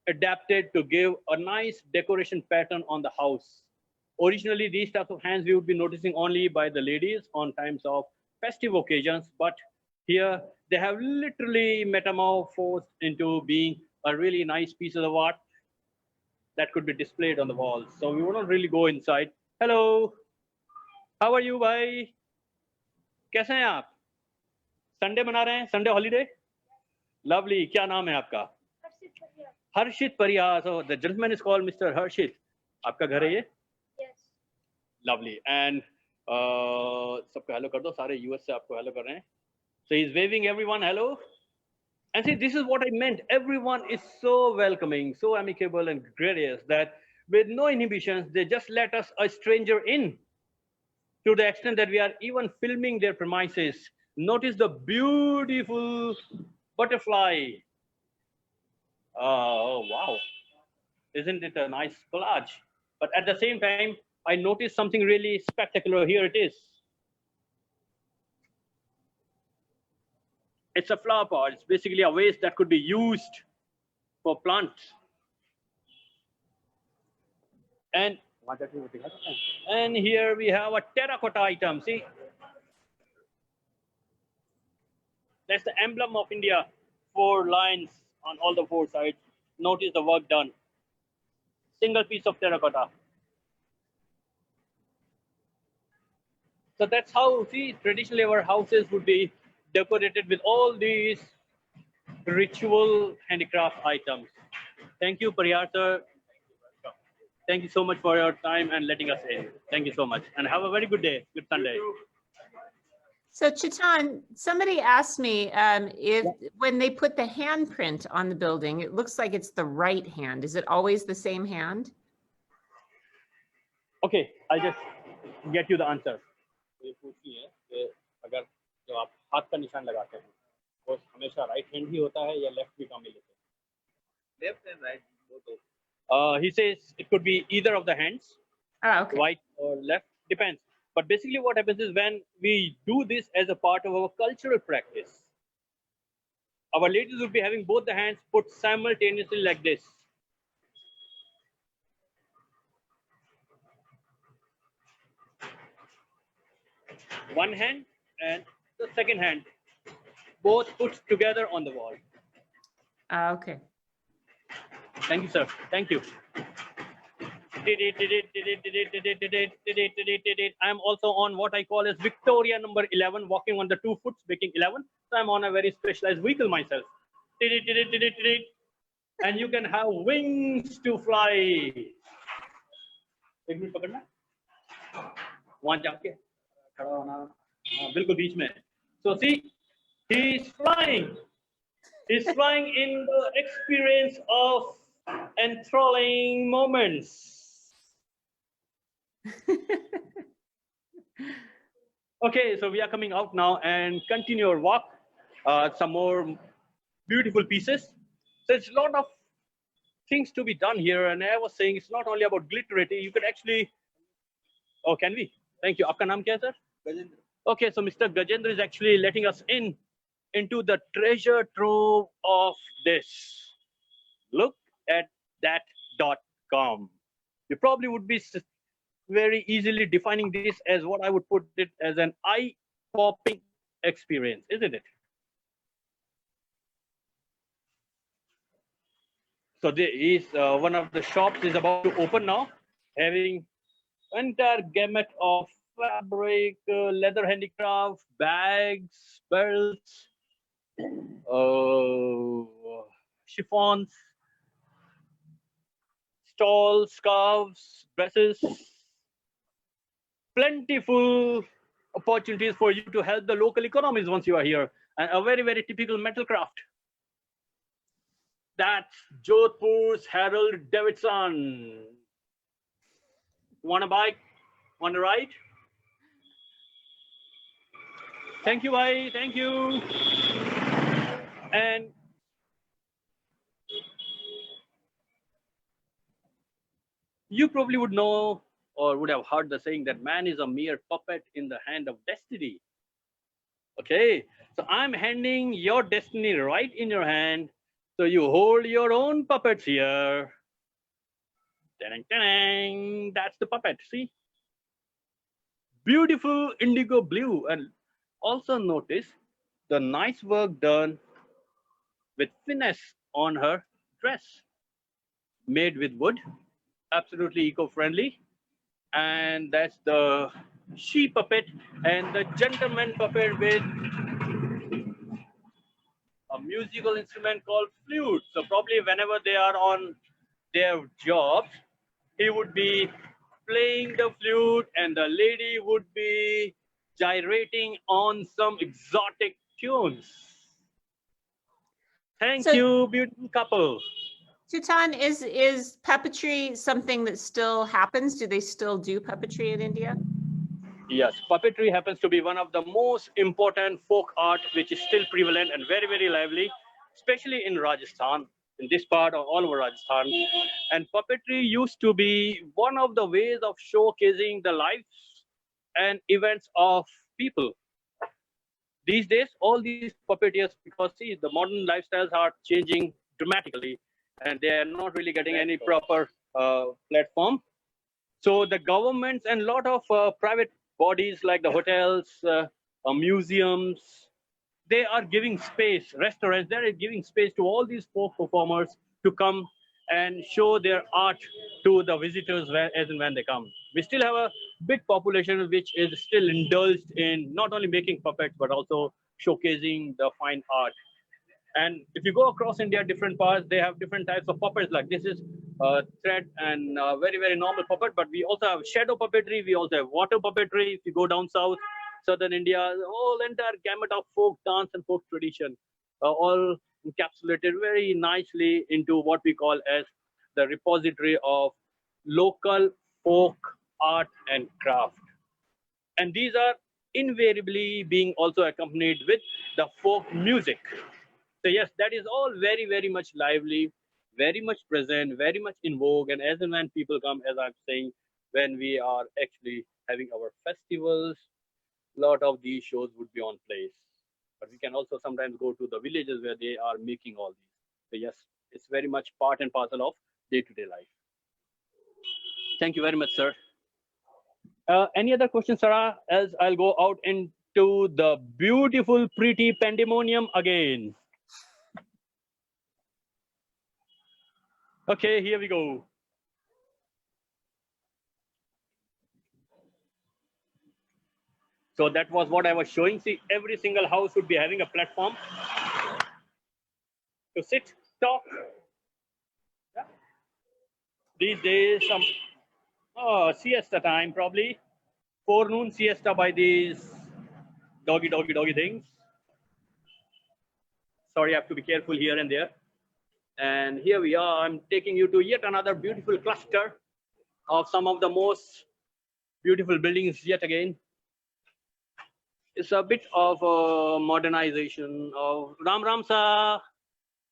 adapted to give a nice decoration pattern on the house. Originally, these types of hands we would be noticing only by the ladies on times of festive occasions. But here, they have literally metamorphosed into being a really nice piece of art that could be displayed on the walls. So we will not really go inside. Hello. How are you, bhai? कैसे हैं आप? Sunday मना रहे हैं? Sunday holiday? Lovely. क्या नाम है आपका? हर्षित परिहार. So the gentleman is called Mr. Harshit. आपका घर है ये?
Yes.
Lovely. And सबको hello कर दो. सारे US से आपको hello कर रहे हैं. So he's waving everyone hello. And see, this is what I meant. Everyone is so welcoming, so amicable and gracious that with no inhibitions, they just let us, a stranger, in. To the extent that we are even filming their premises. Notice the beautiful butterfly. Oh, wow. Isn't it a nice collage? But at the same time, I noticed something really spectacular. Here it is. It's a flower pot. It's basically a waste that could be used for plants. And here we have a terracotta item. See, that's the emblem of India. 4 lines on all the 4 sides. Notice the work done. Single piece of terracotta. So that's how, see, traditionally our houses would be decorated with all these ritual handicraft items. Thank you, Pariyar sir. Thank you so much for your time and letting us in. Thank you so much. And have a very good day. Good Sunday.
So Chetan, somebody asked me if when they put the handprint on the building, it looks like it's the right hand. Is it always the same hand?
Okay, I'll just get you the answer. ये पूछती है कि अगर जो आप हाथ का निशान लगाते हैं वो हमेशा राइट हैंड ही होता है या लेफ्ट भी काम में लेते हैं? Left and right both. He says it could be either of the hands,
Oh, okay.
right or left, depends. But basically what happens is when we do this as a part of our cultural practice, our ladies will be having both the hands put simultaneously like this. One hand and the second hand, both put together on the wall.
Okay.
Thank you, sir. Thank you. I'm also on what I call as Victoria number 11, walking on the 2 foot, making 11. So I'm on a very specialized vehicle myself. And you can have wings to fly. एक minute पकड़ना. वहां जाके खड़ा होना, बिल्कुल बीच में. So see, he is flying. He's flying in the experience of enthralling moments. Okay, so we are coming out now and continue our walk. Some more beautiful pieces. So it's a lot of things to be done here. And I was saying it's not only about glitterity. You could actually. Oh, can we? Thank you. Aapka naam kya hai, sir? Gajendra. Okay, so Mr. Gajendra is actually letting us in into the treasure trove of this. Look at that.com. You probably would be very easily defining this as what I would put it as an eye-popping experience, isn't it? So there is one of the shops is about to open now, having entire gamut of fabric, leather handicraft, bags, belts, chiffons, stalls, scarves, dresses, plentiful opportunities for you to help the local economies once you are here, and a very, very typical metal craft. That's Jodhpur's Harold Davidson. Want a bike? Want a ride? Thank you, bhai. Thank you. And you probably would know or would have heard the saying that man is a mere puppet in the hand of destiny. Okay, so I'm handing your destiny right in your hand. So you hold your own puppets here. Ta-dang, that's the puppet, see? Beautiful indigo blue. And also notice the nice work done with finesse on her dress. Made with wood, absolutely eco-friendly. And that's the she puppet and the gentleman puppet with a musical instrument called flute. So probably whenever they are on their jobs, he would be playing the flute and the lady would be gyrating on some exotic tunes. Thank
So-
you, beautiful couple.
Chetan, is puppetry something that still happens? Do they still do puppetry in India?
Yes, puppetry happens to be one of the most important folk art which is still prevalent and very, very lively, especially in Rajasthan, in this part of all over Rajasthan. And puppetry used to be one of the ways of showcasing the lives and events of people. These days, all these puppeteers, because see, the modern lifestyles are changing dramatically and they are not really getting any proper platform. So the governments and a lot of private bodies like the hotels, museums, they are giving space, restaurants, they are giving space to all these folk performers to come and show their art to the visitors as and when they come. We still have a big population which is still indulged in not only making puppets, but also showcasing the fine art. And if you go across India, different parts, they have different types of puppets. Like this is thread and very, very normal puppet. But we also have shadow puppetry. We also have water puppetry. If you go down south, southern India, whole entire gamut of folk dance and folk tradition, all encapsulated very nicely into what we call as the repository of local folk art and craft. And these are invariably being also accompanied with the folk music. So yes, that is all very, very much lively, very much present, very much in vogue. And as and when people come, as I'm saying, when we are actually having our festivals, a lot of these shows would be on place. But we can also sometimes go to the villages where they are making all these. So yes, it's very much part and parcel of day-to-day life. Thank you very much, sir. Any other questions, Sarah? Else I'll go out into the beautiful, pretty pandemonium again. Okay, here we go. So that was what I was showing. See, every single house would be having a platform to sit, talk. Yeah. These days, some siesta time probably. forenoon siesta by these doggy things. Sorry, I have to be careful here and there. And here we are. I'm taking you to yet another beautiful cluster of some of the most beautiful buildings yet again. It's a bit of a modernization of Ram Ramsa.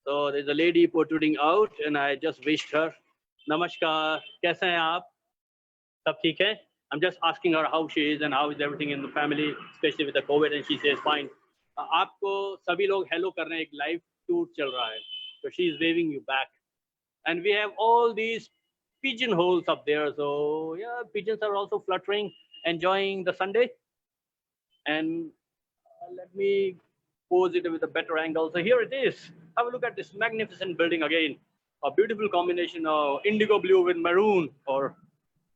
So there's a lady protruding out and I just wished her, Namaskar, kaise hain aap? Sab theek hai? I'm just asking her how she is and how is everything in the family, especially with the COVID, and she says fine. आपको सभी लोग hello कर रहे हैं, एक live tour चल रहा है. So she is waving you back. And we have all these pigeonholes up there. So yeah, pigeons are also fluttering, enjoying the Sunday. And let me pose it with a better angle. So here it is. Have a look at this magnificent building again. A beautiful combination of indigo blue with maroon or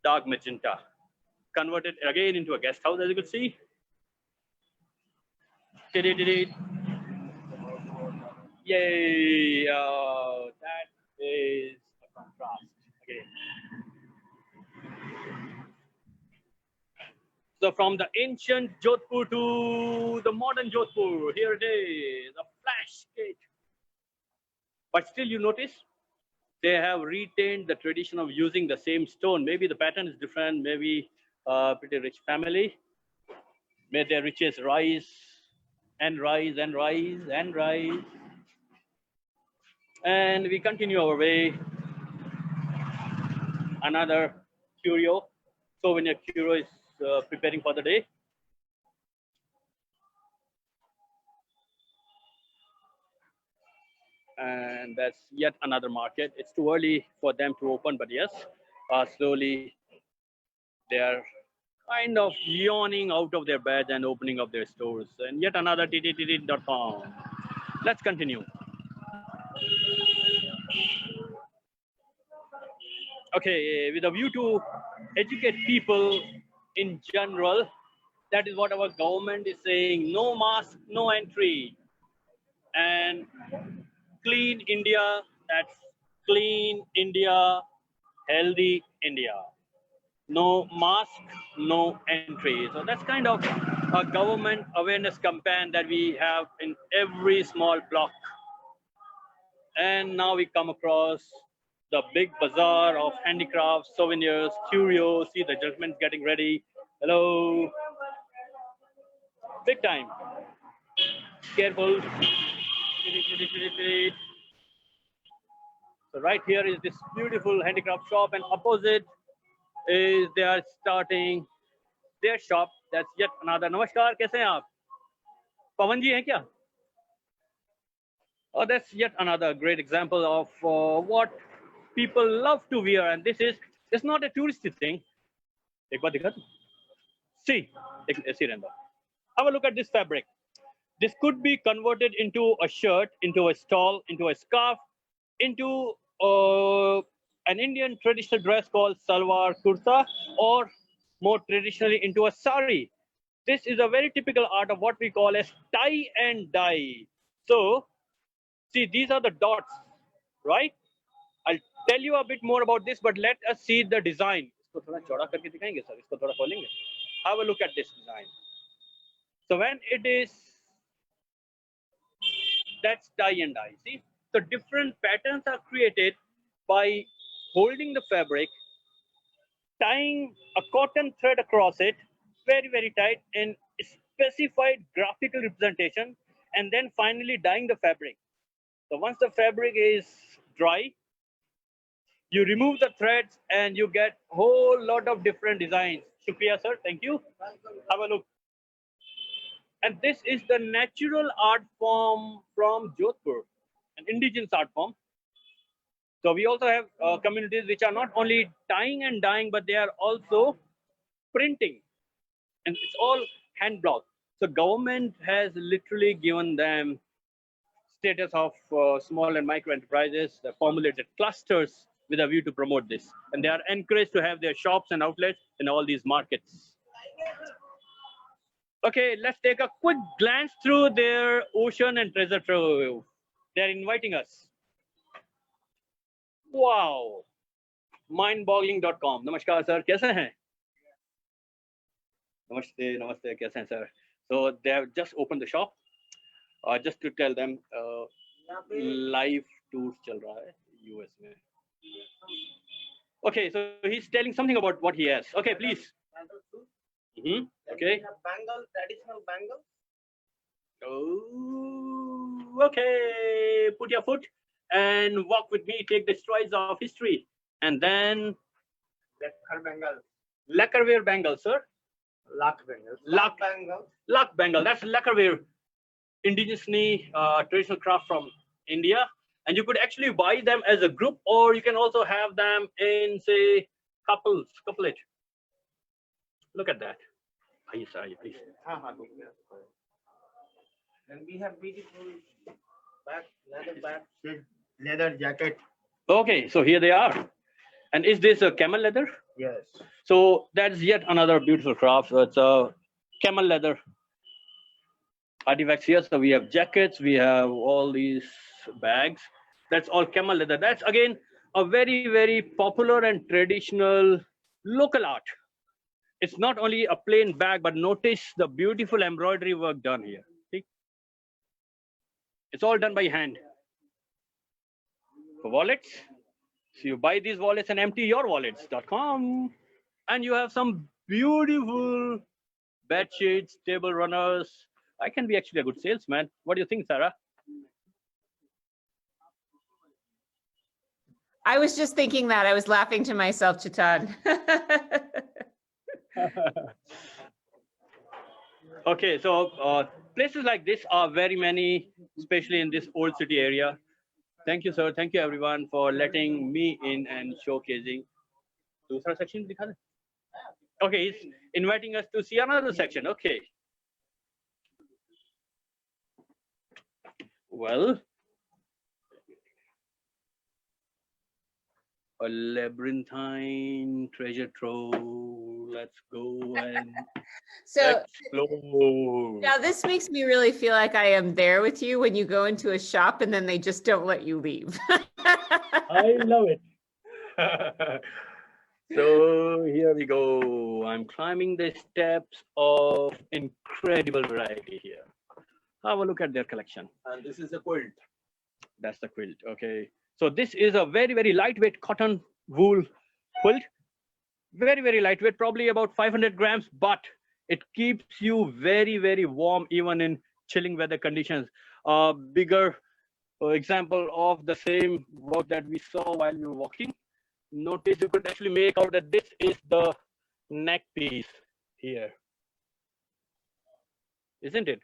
dark magenta. Converted again into a guest house, as you could see. Yay! That is a contrast again. So from the ancient Jodhpur to the modern Jodhpur, here it is, a flash gate. But still you notice they have retained the tradition of using the same stone. Maybe the pattern is different, maybe a pretty rich family. May their riches rise and rise and rise and rise. And we continue our way. Another curio, souvenir curio is preparing for the day. And that's yet another market. It's too early for them to open, but yes, slowly they are kind of yawning out of their beds and opening up their stores. And yet another ttt.com. Let's continue. Okay, with a view to educate people in general, that is what our government is saying: no mask, no entry. And clean India, that's clean India, healthy India. No mask, no entry. So that's kind of a government awareness campaign that we have in every small block. And now we come across the big bazaar of handicrafts, souvenirs, curios. See the judgment's getting ready. Hello. Big time. Careful. So right here is this beautiful handicraft shop, and opposite is they are starting their shop. That's yet another. Namaskar, kaise hain aap? Pawan ji hain kya? Oh, that's yet another great example of what people love to wear, and it's not a touristy thing. एक बार दिखा दूं? See, ऐसे रहने दो. Have a look at this fabric. This could be converted into a shirt, into a stole, into a scarf, into an Indian traditional dress called salwar kurta, or more traditionally into a sari. This is a very typical art of what we call as tie and dye. So, see, these are the dots, right? I'll tell you a bit more about this, but let us see the design. इसको थोड़ा चौड़ा करके दिखाएंगे sir, इसको थोड़ा खोलेंगे. Have a look at this design. So when it is, that's tie and dye. See, so different patterns are created by holding the fabric, tying a cotton thread across it, very, very tight, and specified graphical representation, and then finally dyeing the fabric. So once the fabric is dry, you remove the threads and you get a whole lot of different designs. Shukriya, sir. Thank you. Have a look. And this is the natural art form from Jodhpur, an indigenous art form. So we also have communities which are not only tying and dyeing, but they are also printing. And it's all hand block. So government has literally given them status of small and micro enterprises, the formulated clusters with a view to promote this. And they are encouraged to have their shops and outlets in all these markets. Okay, let's take a quick glance through their ocean and treasure trove. They're inviting us. Wow. Mindboggling.com. Namaskar, sir. Kaise hain? Namaste, namaste, kaise hain, sir? So they have just opened the shop. Just to tell them, live tours chal raha hai US mein. Okay, so he's telling something about what he has. Okay, please. Okay.
Bangle, traditional bangle.
Oh, okay. Put your foot and walk with me. Take the strides of history, and then
Lakkar bangle.
lacquerware bangle, sir.
Lakh bangle.
Lakh.
Bangle.
Luck bangle. That's lacquerware, indigenously traditional craft from India, and you could actually buy them as a group, or you can also have them in, say, couplet. Look at that. Please.
And we have beautiful leather jacket.
Okay, so here they are. And is this a camel leather?
Yes.
So that's yet another beautiful craft. So it's a camel leather artifacts here. So we have jackets, we have all these bags. That's all camel leather. That's again a very, very popular and traditional local art. It's not only a plain bag, but notice the beautiful embroidery work done here. See? It's all done by hand. For wallets, so you buy these wallets and empty your wallets.com, and you have some beautiful bed sheets, table runners. I can be actually a good salesman. What do you think, Sarah?
I was just thinking that. I was laughing to myself, Chetan.
Okay, so places like this are very many, especially in this old city area. Thank you, sir. Thank you, everyone, for letting me in and showcasing. दूसरा section दिखा दे. Okay, he's inviting us to see another section. Okay. Well, a labyrinthine treasure trove. Let's go and
So
explore.
now this makes me really feel like I am there with you when you go into a shop and then they just don't let you leave.
I love it. So here we go. I'm climbing the steps of incredible variety here. Have a look at their collection.
And this is a quilt.
That's the quilt. Okay. So this is a very, very lightweight cotton wool quilt. Very, very lightweight, probably about 500 grams, but it keeps you very, very warm even in chilling weather conditions. Bigger example of the same work that we saw while we were walking. Notice you could actually make out that this is the neck piece here, isn't it?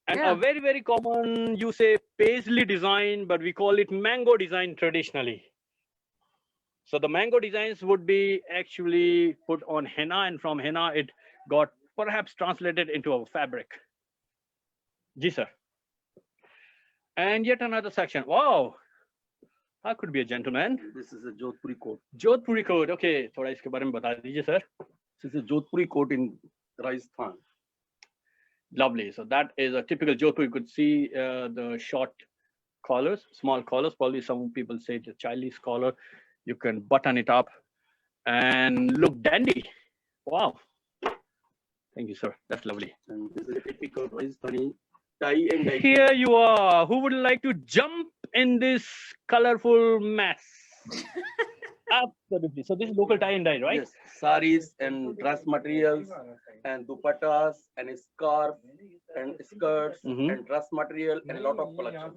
And
Yeah.
a very, very common, you say paisley design, but we call it mango design traditionally. So the mango designs would be actually put on henna, and from henna it got perhaps translated into a fabric. Ji sir. And yet another section. Wow, I could be a gentleman.
This is a Jodhpuri coat.
Jodhpuri coat. Okay, थोड़ा इसके बारे में बता दीजिए sir.
This is a Jodhpuri coat in Rajasthan.
Lovely. So that is a typical Jodhpur. You could see the short collars, small collars. Probably some people say it's a Chinese collar. You can button it up and look dandy. Wow. Thank you, sir. That's lovely.
And this is a typical Rajasthani tie and dye.
Here you are. Who would like to jump in this colorful mess? Absolutely. So this is local tie and dye, right?
Yes, saris and dress materials and dupattas and scarf and skirts
Mhm.
and dress material and a lot of collection.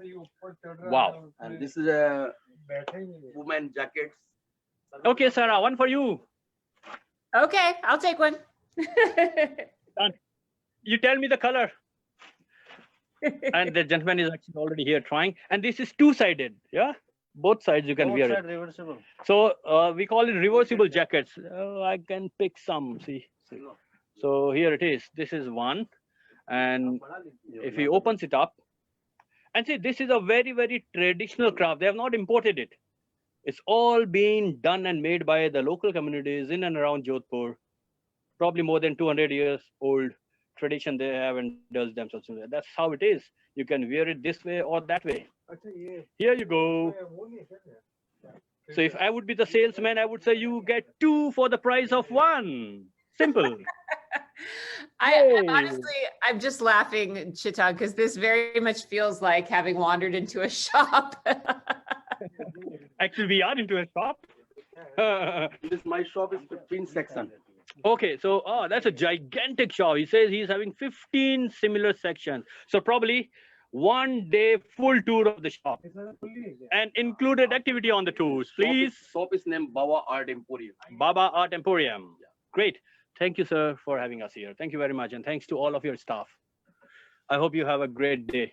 Wow.
And this is a woman jackets.
Okay, Sarah, one for you.
Okay, I'll take one.
Done. You tell me the color. And the gentleman is actually already here trying. And this is two-sided. Yeah. Both sides you can wear it.
Reversible.
So we call it reversible jackets. I can pick some. See. So here it is. This is one. And if he opens it up, and see, this is a very, very traditional craft. They have not imported it. It's all being done and made by the local communities in and around Jodhpur. Probably more than 200 years old tradition they have and does themselves. That's how it is. You can wear it this way or that way. Here you go. So if I would be the salesman, I would say you get two for the price of one. Simple.
I'm
Yay.
honestly, I'm just laughing, Chetan, because this very much feels like having wandered into a shop.
Actually, we are into a shop.
This my shop is 15 section.
Okay, so that's a gigantic shop. He says he's having 15 similar sections. So probably one day full tour of the shop and included activity on the tours. Please,
Shop is named Baba Art Emporium.
Baba Art Emporium. Great. Thank you, sir, for having us here. Thank you very much. And thanks to all of your staff. I hope you have a great day.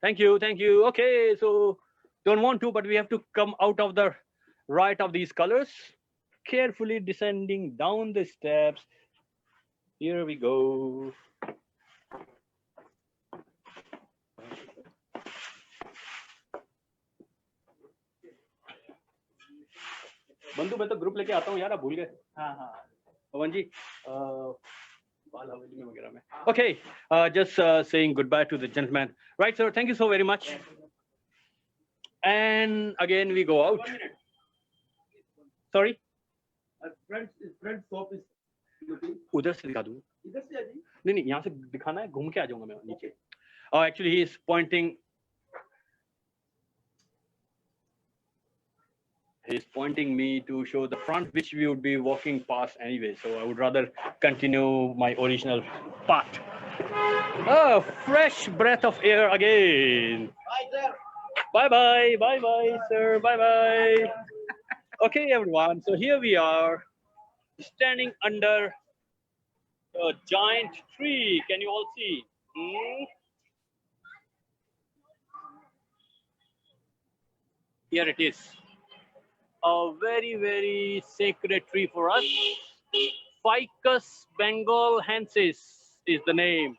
Thank you. Thank you. Okay, so don't want to, but we have to come out of the right of these colors. Carefully descending down the steps. Here we go. बंधु मैं तो group लेके आता हूँ यार आप भूल गए हाँ पवन जी बाल हवेली में वगैरह में okay just saying goodbye to the gentleman right sir thank you so very much and again we go out sorry
Front shop is
उधर से दिखा दूँ
इधर से आजी
नहीं नहीं यहाँ से दिखाना है घूम के आ जाऊंगा मैं नीचे actually he is pointing he's pointing me to show the front which we would be walking past anyway so I would rather continue my original path fresh breath of air again bye bye sir bye okay everyone so here we are standing under a giant tree can you all see here it is a very, very sacred tree for us. Ficus bengalhensis is the name.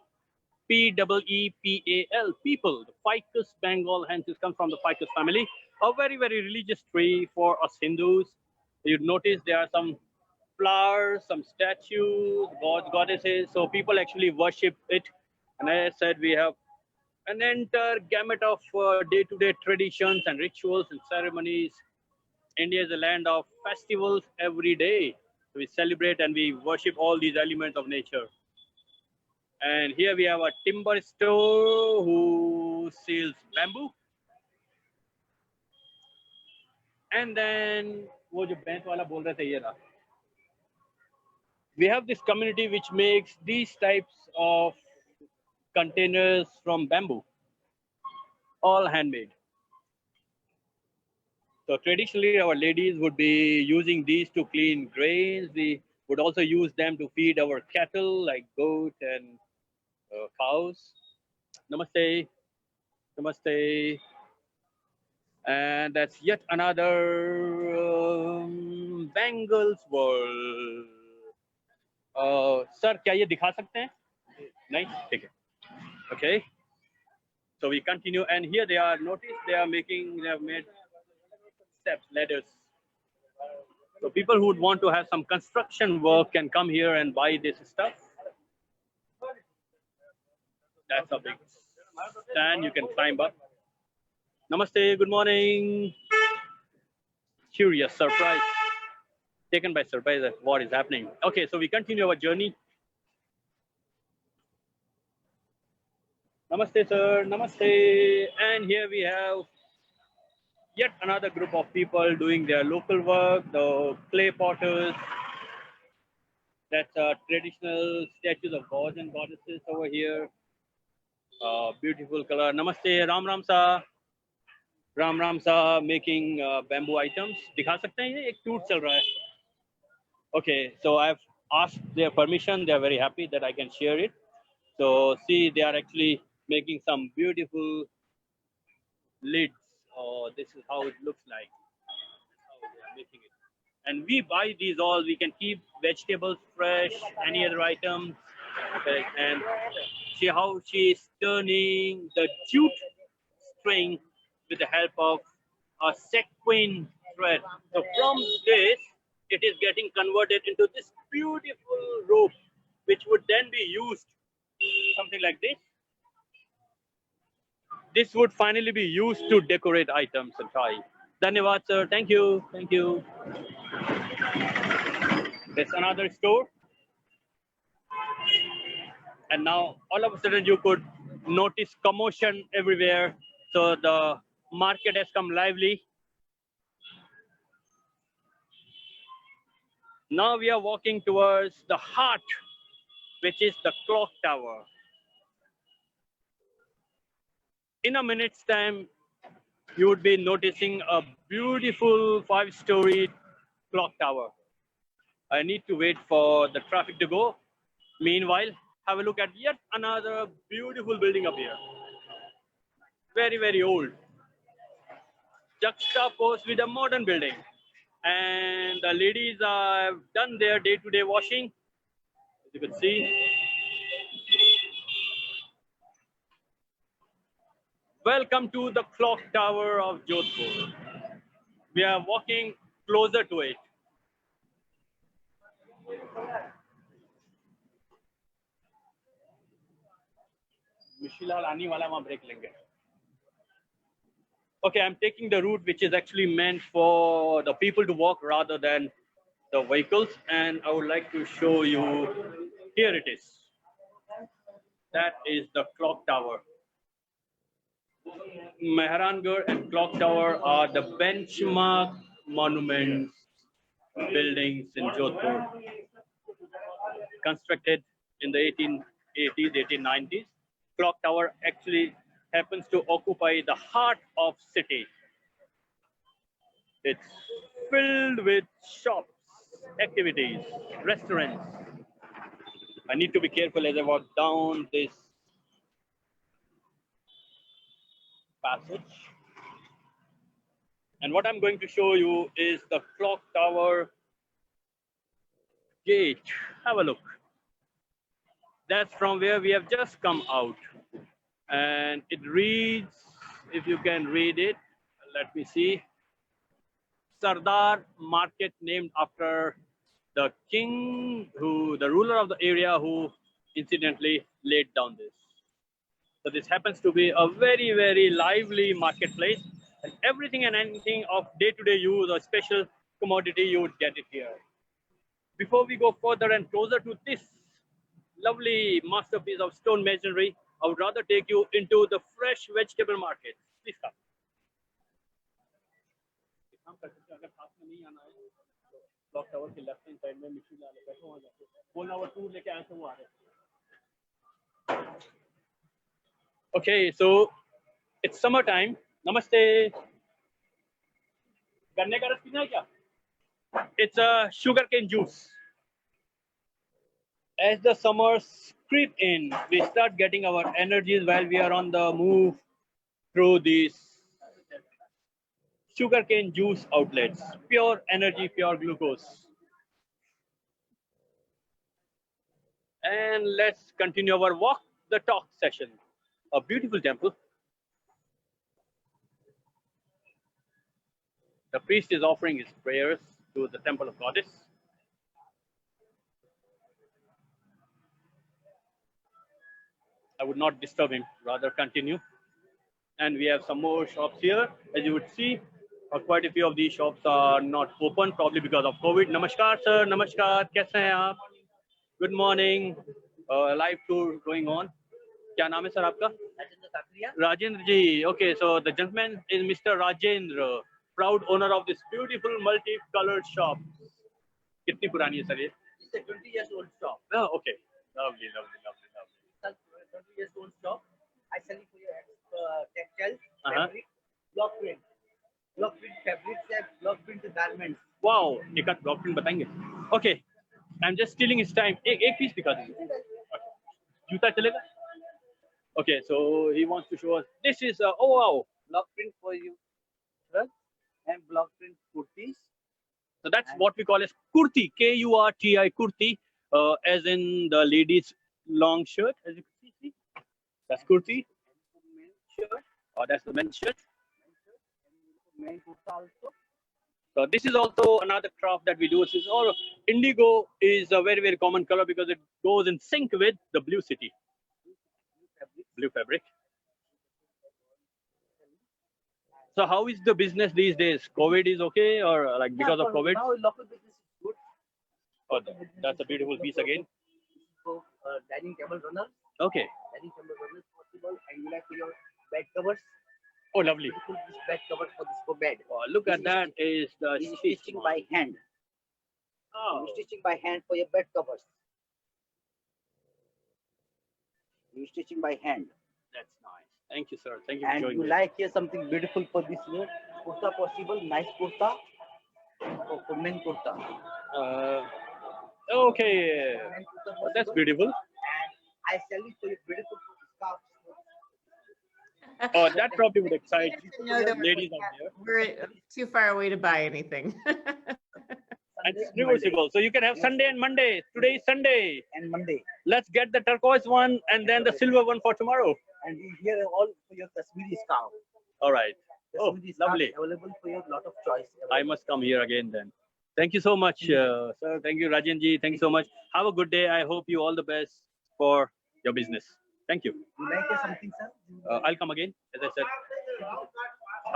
P-E-E-P-A-L, people. The Ficus bengalhensis comes from the ficus family. A very, very religious tree for us Hindus. You'd notice there are some flowers, some statues, gods, goddesses. So people actually worship it. And as I said, we have an entire gamut of day-to-day traditions and rituals and ceremonies. India is a land of festivals every day. We celebrate and we worship all these elements of nature. And here we have a timber store who sells bamboo. And then, वो जो बैंस वाला बोल रहे थे ये रहा. We have this community which makes these types of containers from bamboo, all handmade. So traditionally, our ladies would be using these to clean grains. We would also use them to feed our cattle like goat and cows. Namaste. Namaste. And that's yet another Bengals world. Sir, क्या ये दिखा सकते हैं? नहीं? ठीक है. Okay. So we continue, and here they are. Notice they have made steps, ladders. So people who would want to have some construction work can come here and buy this stuff. That's a big stand. You can climb up. Namaste. Good morning. Curious, surprise. Taken by surprise at what is happening. Okay, so we continue our journey. Namaste, sir. Namaste. And here we have yet another group of people doing their local work, the clay potters. That's traditional statues of gods and goddesses over here. Beautiful color. Namaste, Ram Ram Sa. Ram Ram Sa making bamboo items. दिखा सकते हैं ये एक टूट चल रहा है. Okay, so I've asked their permission. They're very happy that I can share it. So see, they are actually making some beautiful lids. Oh, this is how it looks like. That's how they are making it. And we buy these all. We can keep vegetables fresh, any other items. Okay, and see how she is turning the jute string with the help of a sequin thread. So from this, it is getting converted into this beautiful rope, which would then be used something like this. This would finally be used to decorate items and tie. Dhanyavad, sir. Thank you. Thank you. There's another store. And now all of a sudden you could notice commotion everywhere. So the market has come lively. Now we are walking towards the heart, which is the clock tower. In a minute's time, you would be noticing a beautiful 5-story clock tower. I need to wait for the traffic to go. Meanwhile, have a look at yet another beautiful building up here. Very, very old. Juxtaposed with a modern building. And the ladies have done their day-to-day washing, as you can see. Welcome to the clock tower of Jodhpur. We are walking closer to it. Okay, I'm taking the route which is actually meant for the people to walk rather than the vehicles, and I would like to show you. Here it is. That is the clock tower. Mehrangarh and clock tower are the benchmark monuments buildings in Jodhpur. Constructed in the 1880s, 1890s. Clock tower actually happens to occupy the heart of city. It's filled with shops, activities, restaurants. I need to be careful as I walk down this passage. And what I'm going to show you is the clock tower gate. Have a look. That's from where we have just come out. And it reads, if you can read it, let me see. Sardar Market, named after the king, the ruler of the area who incidentally laid down this. So this happens to be a very, very lively marketplace, and everything and anything of day-to-day use or special commodity, you would get it here. Before we go further and closer to this lovely masterpiece of stone masonry, I would rather take you into the fresh vegetable market. Please come. Clock tower के left hand side में मिट्टी डाले बैठो वहाँ जाके वो ना वो टूर लेके आए थे वो आ रहे. Okay, so it's summertime. Namaste. गन्ने का रस पीना है क्या? It's a sugarcane juice. As the summers creep in, we start getting our energies while we are on the move through these sugarcane juice outlets. Pure energy, pure glucose. And let's continue our walk the talk session. A beautiful temple. The priest is offering his prayers to the temple of goddess. I would not disturb him, rather continue. And we have some more shops here. As you would see, quite a few of these shops are not open, probably because of COVID. Namaskar, sir. Namaskar. कैसे हैं आप? Good morning. Live tour going on. क्या नाम है sir आपका? Rajendra ji. Okay, so the gentleman is Mr. Rajendra, proud owner of this beautiful multi-colored shop. कितनी पुरानी है सर ये? It's a 20 years old shop. Oh, okay. Lovely, lovely, lovely, lovely. 20 years old shop. I sell it for your textiles, fabric, block print fabrics and block print garments. Wow, एक आध block print बताएंगे? Okay, I'm just stealing his time. एक piece दिखा दीजिए. Okay. जूता चलेगा? Okay, so he wants to show us. This is oh wow, block print for you, and block print kurtis. So that's what we call as kurti, Kurti, kurti, as in the ladies' long shirt, as you can see. That's kurti. Oh, that's the men's shirt. So this is also another craft that we do. This is all indigo is a very, very common color because it goes in sync with the blue city. Blue fabric. So how is the business these days? COVID is okay, or like because of COVID?
Now local business is good.
Oh, that's a beautiful piece again.
So dining table runners,
Okay.
dining table runners possible, and you like for your bed covers.
Oh, lovely.
Beautiful this bed cover for this for bed.
Oh, look at that. Is the
This is
stitch
stitching
one.
by hand.
Oh,
Stitching by hand for your bed covers. You stitching by hand.
that's nice. Thank you, sir. Thank you for
And
showing
you
me.
like here something beautiful for this year. Kurta possible, nice kurta. For men kurta.
Okay.
Men kurta
Oh, that's
possible.
beautiful.
And I sell it for you beautiful scarf.
Oh, that probably would excite
He doesn't know that
ladies out there.
we're too far away to buy anything.
And it's reversible. So you can have Sunday and Monday. Today is Sunday.
And Monday.
Let's get the turquoise one and then the silver one for tomorrow.
And we here are all for your Kashmiri scarf.
All right. Oh,
Kashmiri scarf
lovely.
available for your lot of choice.
I must come here again then. Thank you so much, sir. Thank you, Rajanji. Thank you so much. Have a good day. I hope you all the best for your business. Thank you.
You like here something, sir?
I'll come again, as I said.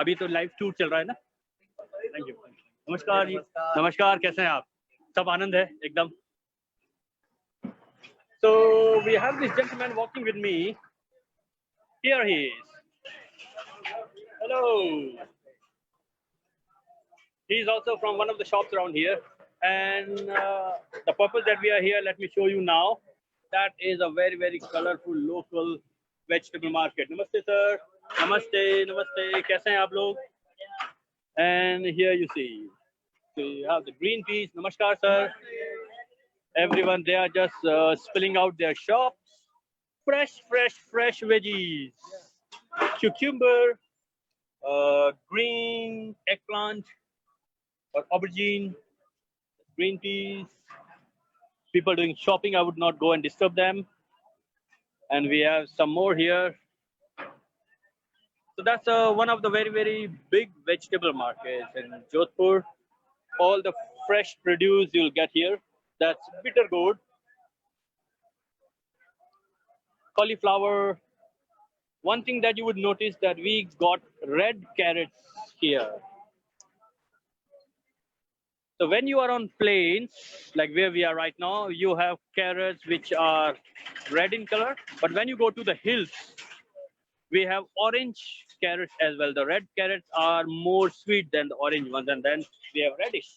अभी तो live tour चल रहा है ना. Thank you. नमस्कार जी. नमस्कार. कैसे हैं आप? सब आनंद है एकदम. So we have this gentleman walking with me. Here he is. Hello. He is also from one of the shops around here. And the purpose that we are here, let me show you now. That is a very, very colorful local vegetable market. Namaste, sir. Namaste, namaste. कैसे हैं आप लोग? And here you see. So you have the green peas. Namaskar, sir. Everyone, they are just spilling out their shops. Fresh veggies. Cucumber, green eggplant, or aubergine, green peas. People doing shopping, I would not go and disturb them. And we have some more here. So that's one of the very, very big vegetable markets in Jodhpur. All the fresh produce you'll get here. That's bitter gourd, cauliflower. One thing that you would notice that we got red carrots here. So when you are on plains, like where we are right now, you have carrots which are red in color. But when you go to the hills, we have orange carrots as well. The red carrots are more sweet than the orange ones. And then we have reddish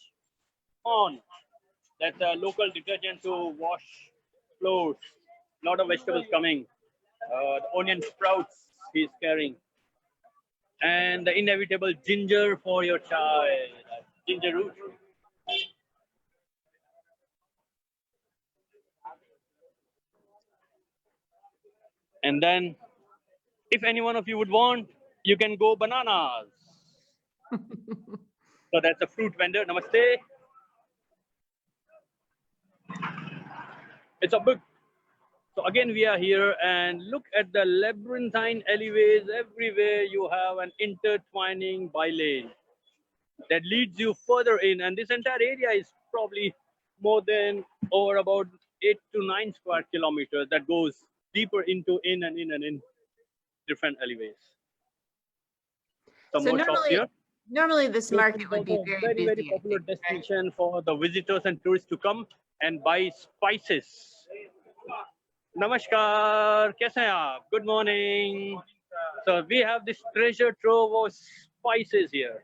corn. That's a local detergent to wash floors. A lot of vegetables coming. The onion sprouts he's carrying. And the inevitable ginger for your chai, ginger root. And then, if any one of you would want, you can go bananas. So that's a fruit vendor. Namaste. It's a big. So again, we are here and look at the labyrinthine alleyways. Everywhere you have an intertwining bylane that leads you further in. And this entire area is probably more than or about 8 to 9 square kilometers that goes deeper into in different alleyways. Some
So
more shops here.
normally this market would be
Also a
very
very
busy. I
popular
think, right?
destination for the visitors and tourists to come and buy spices. Namaskar, kaise hain aap? Good morning. So we have this treasure trove of spices here.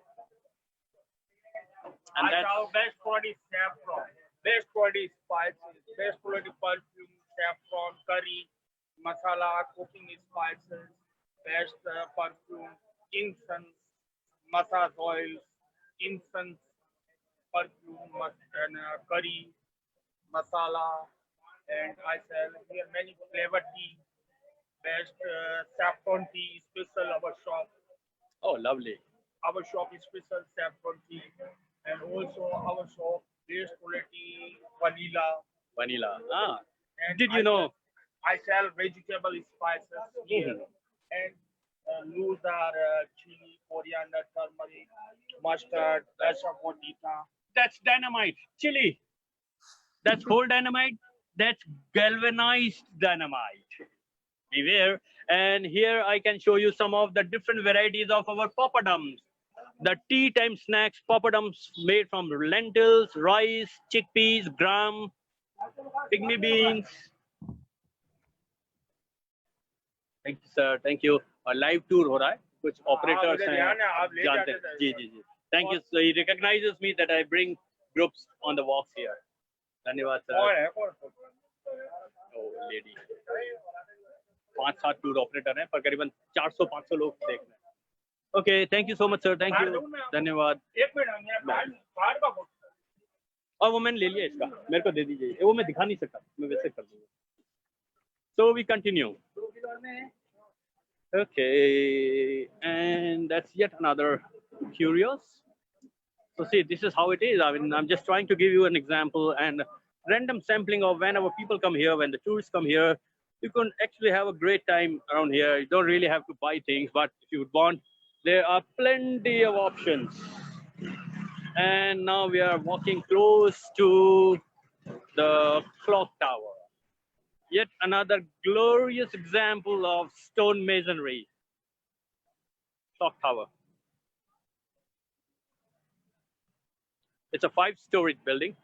And that's
our best quality saffron, best quality spices, best quality perfume, saffron, curry, masala, cooking spices, best perfume, incense, massage oils, incense, perfume, and curry, masala, and I sell here many flavored tea, best saffron tea, special our shop.
oh lovely.
Our shop is special saffron tea, and also our shop best quality vanilla.
Ah,
And
did you know?
I sell vegetable spices here, and those are chili, coriander, turmeric, mustard, asafoetida.
That's dynamite, chili. That's whole dynamite. That's galvanized dynamite. Beware. And here I can show you some of the different varieties of our poppadoms. The tea time snacks, poppadoms made from lentils, rice, chickpeas, gram, pygmy beans. Thank you, sir. Thank you. Live tour हो रहा है. कुछ operators हैं. जानते हैं. जी जी जी. Thank you. So he recognizes me that I bring groups on the walks here. धन्यवाद sir. Oh lady. 5-7 tour operator हैं पर करीबन 400-500 लोग देख रहे हैं. Okay, thank you so much sir. Thank you. धन्यवाद. और वो मैंने ले लिया इसका. मेरे को दे दीजिए. वो मैं दिखा नहीं सकता. मैं वैसे कर दूंगा. So we continue. Okay, and that's yet another curious. So see, this is how it is. I mean, I'm just trying to give you an example and random sampling of whenever people come here, when the tourists come here, you can actually have a great time around here. You don't really have to buy things, but if you would want, there are plenty of options. And now we are walking close to the clock tower. Yet another glorious example of stone masonry. Clock tower. It's a 5-storied building.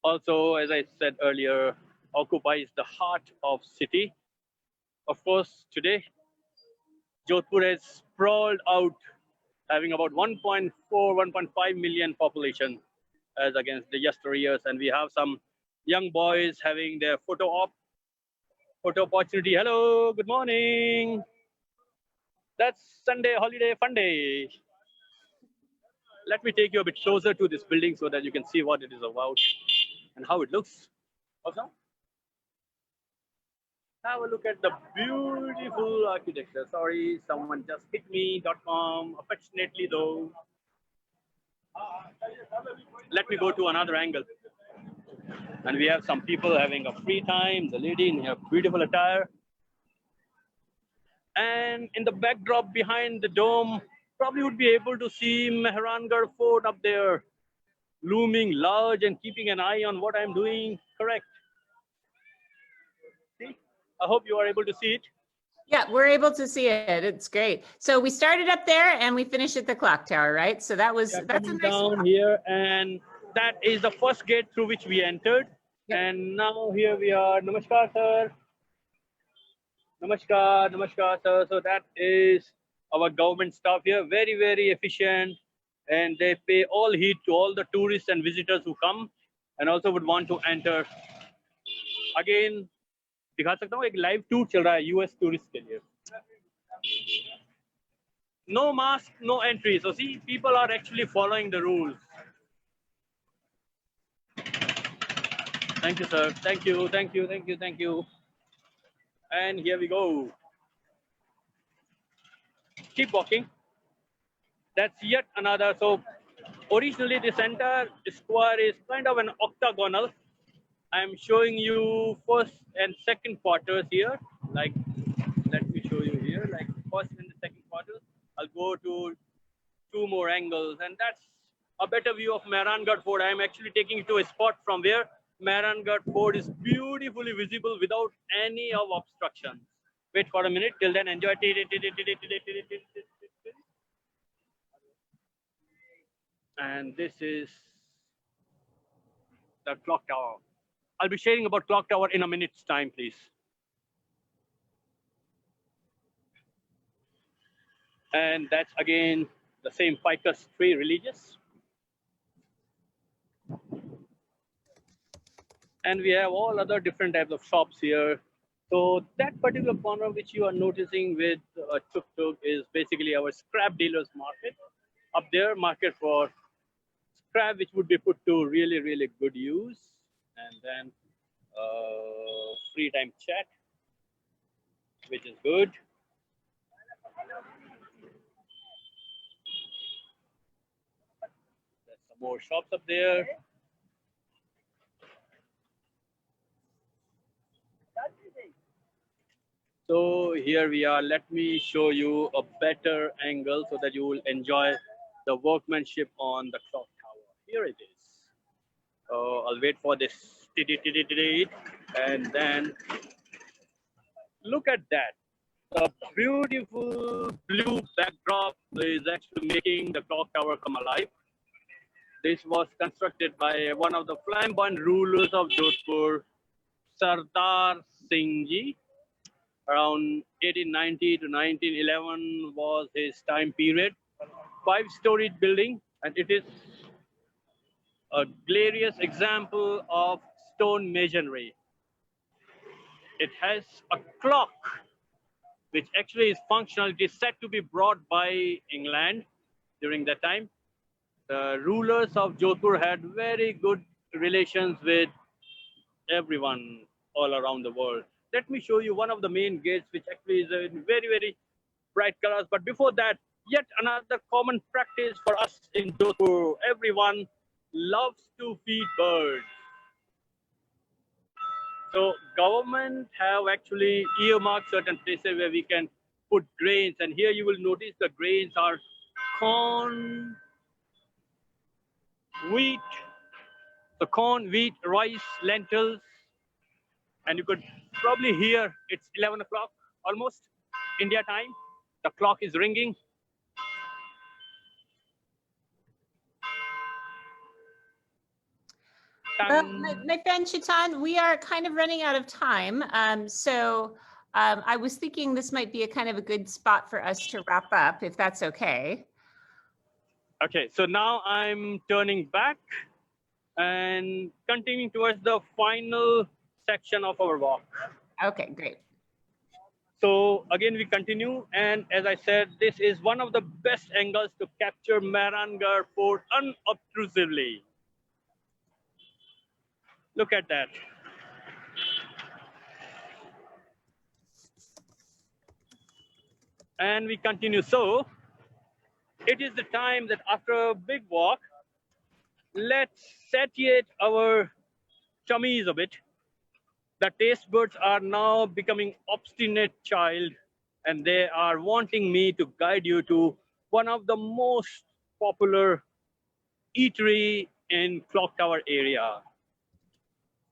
Also, as I said earlier, occupies the heart of city. Of course, today, Jodhpur has sprawled out, having about 1.4, 1.5 million population as against the yesteryears. And we have some young boys having their photo opportunity. Hello, good morning. That's Sunday holiday fun day. Let me take you a bit closer to this building so that you can see what it is about and how it looks. Also, have a look at the beautiful architecture. Sorry, someone just hit me.com. Affectionately though. Let me go to another angle. And we have some people having a free time, the lady in her beautiful attire. And in the backdrop behind the dome, probably would be able to see Mehrangarh Fort up there, looming large and keeping an eye on what I'm doing. Correct. See? I hope you are able to see it.
Yeah, we're able to see it. It's great. So we started up there and we finished at the clock tower, right? So that's a nice
down
walk.
Here, and that is the first gate through which we entered. Yep. And now here we are. Namaskar, sir. Namaskar, namaskar, sir. So that is our government staff here. Very, very efficient. And they pay all heed to all the tourists and visitors who come and also would want to enter. Again, दिखा सकता हूँ एक live tour चल रहा है US tourists के लिए. No mask, no entry. So see, people are actually following the rules. Thank you, sir. Thank you, thank you, thank you, thank you. And here we go. Keep walking. That's yet another. So originally this entire square is kind of an octagonal. I'm showing you first and second quarters here. Like, let me show you here. Like first and the second quarters. I'll go to 2 more angles, and that's a better view of Mehrangarh Fort. I'm actually taking you to a spot from where Mehrangarh Fort is beautifully visible without any of obstructions. Wait for a minute. Till then, enjoy. And this is the clock tower. I'll be sharing about clock tower in a minute's time, please. And that's again the same ficus tree religious. And we have all other different types of shops here. So that particular corner which you are noticing with Tuk Tuk is basically our scrap dealers market. Up there, market for scrap which would be put to really, really good use. And then free time chat, which is good. There's some more shops up there. So here we are. Let me show you a better angle so that you will enjoy the workmanship on the clock tower. Here it is. I'll wait for this. And then look at that. The beautiful blue backdrop is actually making the clock tower come alive. This was constructed by one of the flamboyant rulers of Jodhpur, Sardar Singh Ji. Around 1890 to 1911 was his time period. 5-storied building, and it is a glorious example of stone masonry. It has a clock, which actually is functional. It is said to be brought by England during that time. The rulers of Jodhpur had very good relations with everyone all around the world. Let me show you one of the main gates, which actually is in very, very bright colors. But before that, yet another common practice for us in Jodhpur. Everyone loves to feed birds. So government have actually earmarked certain places where we can put grains. And here you will notice the grains are corn, wheat, so corn, wheat, rice, lentils. And you could probably hear it's 11 o'clock almost India time. The clock is ringing.
Well, my friend Chetan, we are kind of running out of time. I was thinking this might be a kind of a good spot for us to wrap up, if that's okay.
Okay, so now I'm turning back and continuing towards the final section of our walk.
Okay, great.
So again, we continue. And as I said, this is one of the best angles to capture Mehrangarh Fort unobtrusively. Look at that. And we continue. So it is the time that after a big walk, let's satiate our tummies a bit. The taste buds are now becoming obstinate child, and they are wanting me to guide you to one of the most popular eatery in Clock Tower area.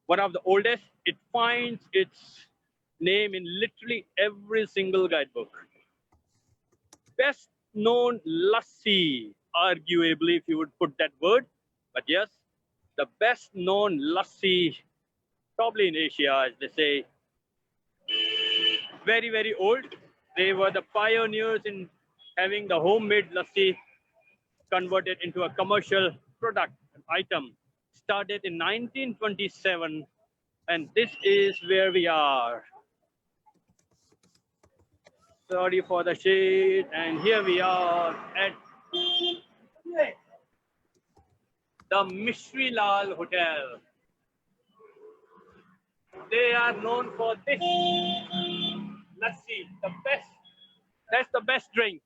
One of the oldest. It finds its name in literally every single guidebook. Best known lassi, arguably, if you would put that word. But yes, the best known lassi, probably in Asia, as they say. Very, very old. They were the pioneers in having the homemade lassi converted into a commercial product, item. Started in 1927, and this is where we are. Sorry for the shade, and here we are at the Mishri Lal Hotel. They are known for this lassi, the best. That's the best drink.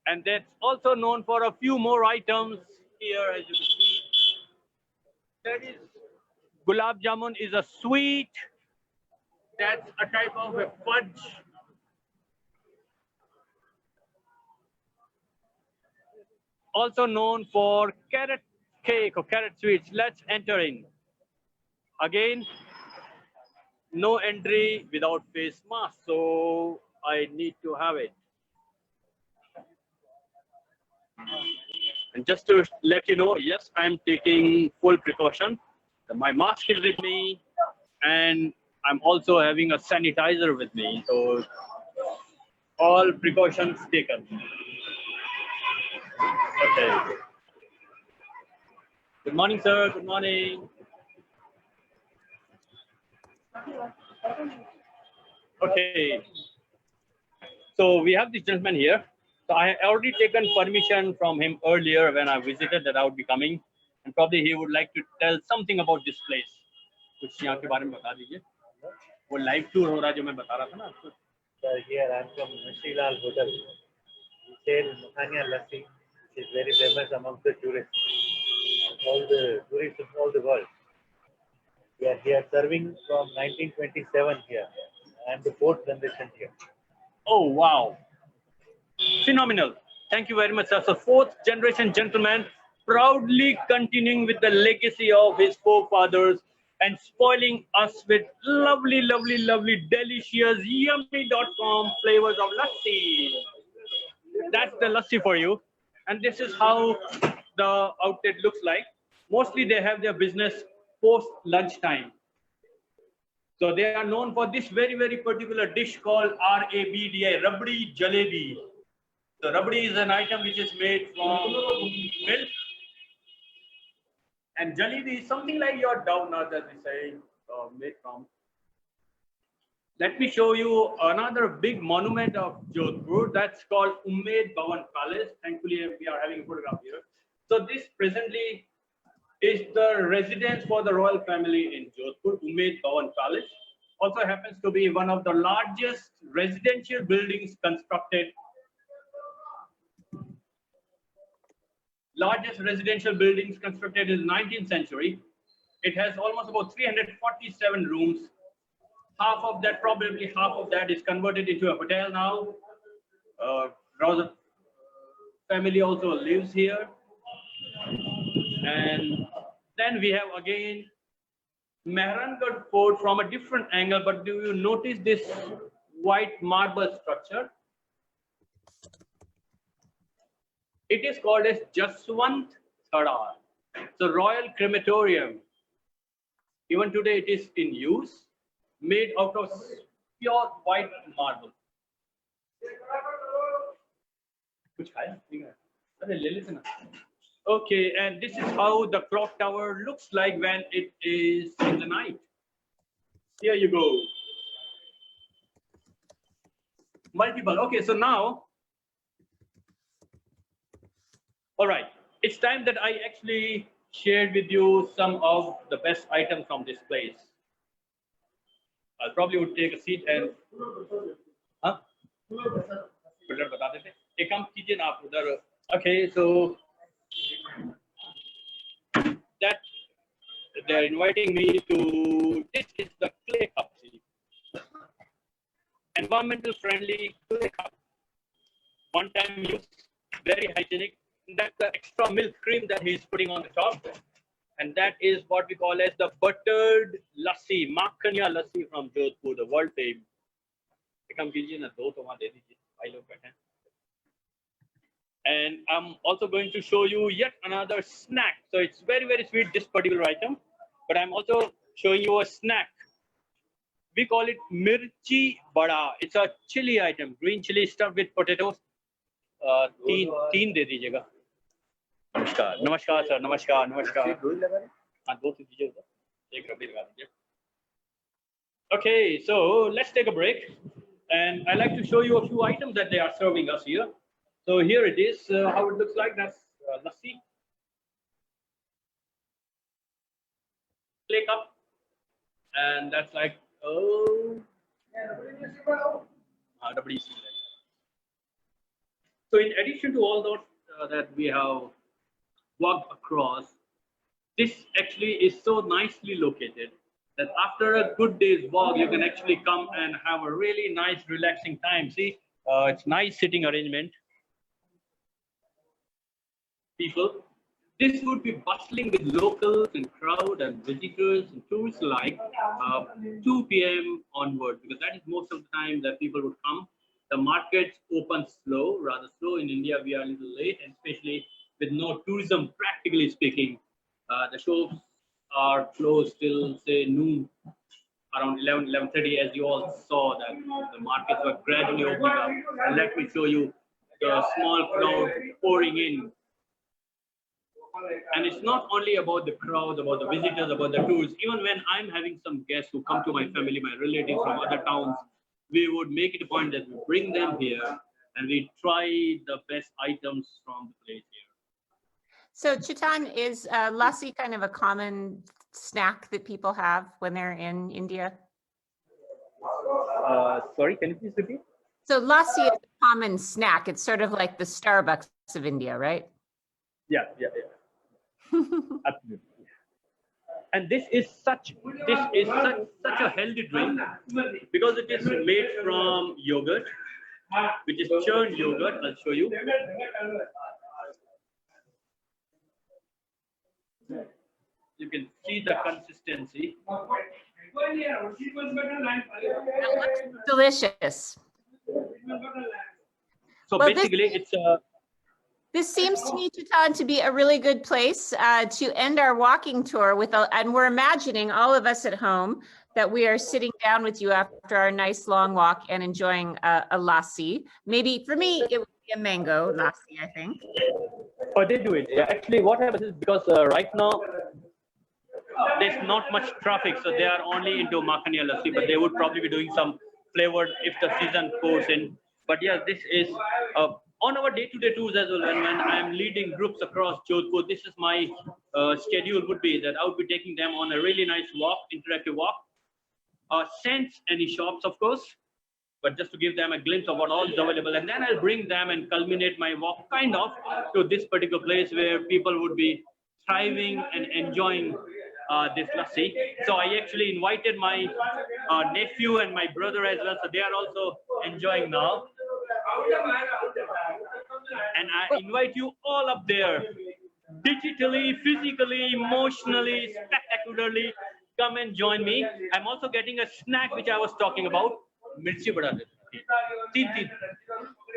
And that's also known for a few more items here, as you can see. That is gulab jamun, is a sweet. That's a type of a fudge. Also known for carrot cake or carrot sweets. Let's enter in. Again, no entry without face mask, so I need to have it. And just to let you know, yes, I'm taking full precaution. My mask is with me, and I'm also having a sanitizer with me. So all precautions taken. Okay. Good morning, sir. Good morning. Okay. So we have this gentleman here. So I had already taken permission from him earlier when I visited that I would be coming, and probably he would like to tell something about this place. कुछ यहाँ के बारे में बता दीजिए. वो live tour हो रहा है जो मैं बता रहा था ना आपको.
Sir, here I am from Mishri Lal Hotel. We sell Makhania Lassi, which is very famous among the tourists. All the tourists from all the world. We are here serving from 1927 here. I am the 4th generation here.
Oh, wow. Phenomenal. Thank you very much, sir. So 4th generation gentleman, proudly continuing with the legacy of his forefathers and spoiling us with lovely, lovely, lovely, delicious, yummy.com flavors of lassi. That's the lassi for you. And this is how the outlet looks like. Mostly they have their business post lunchtime. So they are known for this very, very particular dish called RABDI, Rabdi Jalebi. So Rabdi is an item which is made from milk. And Jalebi is something like your doughnut, as we say, made from. Let me show you another big monument of Jodhpur that's called Umaid Bhawan Palace. Thankfully, we are having a photograph here. So this presently is the residence for the royal family in Jodhpur, Umaid Bhawan Palace. Also happens to be one of the largest residential buildings constructed. Largest residential buildings constructed in the 19th century. It has almost about 347 rooms. Half of that, probably half of that, is converted into a hotel now. Royal family also lives here. And then we have again Mehrangarh Fort from a different angle, but do you notice this white marble structure? It is called as Jaswant Thada. So Royal Crematorium. Even today it is in use, made out of pure white marble. Okay, and this is how the clock tower looks like when it is in the night. Here you go. Multiple. Okay, so now, all right, it's time that I actually shared with you some of the best items from this place. I probably would take a seat and. Huh? Okay, so that they're inviting me to. This is the clay cup. Environmental friendly clay cup. One time use, very hygienic. That's the extra milk cream that he's putting on the top. And that is what we call as the buttered lassi, Makhaniya lassi from Jodhpur, the world famous. And I'm also going to show you yet another snack. So it's very, very sweet, this particular item. But I'm also showing you a snack. We call it mirchi bada. It's a chili item, green chili stuffed with potatoes. तीन दे दीजिएगा. नमस्कार, नमस्कार sir, नमस्कार, नमस्कार. हाँ, दो से दीजिए उधर. एक रबड़ी लगा दीजिए. Okay, so let's take a break, and I like to show you a few items that they are serving us here. So here it is, how it looks like. That's lassi, clay cup, and that's like So in addition to all those that we have walked across, this actually is so nicely located that after a good day's walk, you can actually come and have a really nice, relaxing time. See, it's nice sitting arrangement. People, this would be bustling with locals and crowd and visitors and tourists alike 2 p.m. onward, because that is most of the time that people would come. The markets open slow, rather slow. In India, we are a little late, and especially with no tourism, practically speaking. The shops are closed till, say, noon, around 11:30, as you all saw that the markets were gradually opening up. And let me show you the small crowd pouring in. And it's not only about the crowd, about the visitors, about the tourists. Even when I'm having some guests who come to my family, my relatives from other towns, we would make it a point that we bring them here and we try the best items from the place here.
So Chetan, is lassi kind of a common snack that people have when they're in India?
Sorry, can you please repeat?
So lassi is a common snack. It's sort of like the Starbucks of India, right?
Yeah. Absolutely. And this is such a healthy drink because it is made from yogurt, which is churned yogurt. I'll show you. You can see the consistency.
That looks delicious.
So
Well,
basically, it's
this seems to me, Chetan, to be a really good place to end our walking tour with, and we're imagining all of us at home that we are sitting down with you after our nice long walk and enjoying a lassi. Maybe for me, it would be a mango lassi, I think.
oh, they do it. Yeah, actually, what happens is because right now there's not much traffic, so they are only into makhani and lassi, but they would probably be doing some flavored if the season goes in. But yeah, this is on our day-to-day tours as well. And when I'm leading groups across Jodhpur, this is my schedule would be that I would be taking them on a really nice walk, interactive walk. Sense any shops, of course, but just to give them a glimpse of what all is available. And then I'll bring them and culminate my walk kind of to this particular place where people would be thriving and enjoying this lassi. So I actually invited my nephew and my brother as well. So they are also enjoying now. And I invite you all up there, digitally, physically, emotionally, spectacularly. Come and join me. I'm also getting a snack which I was talking about. Mirchi bada de.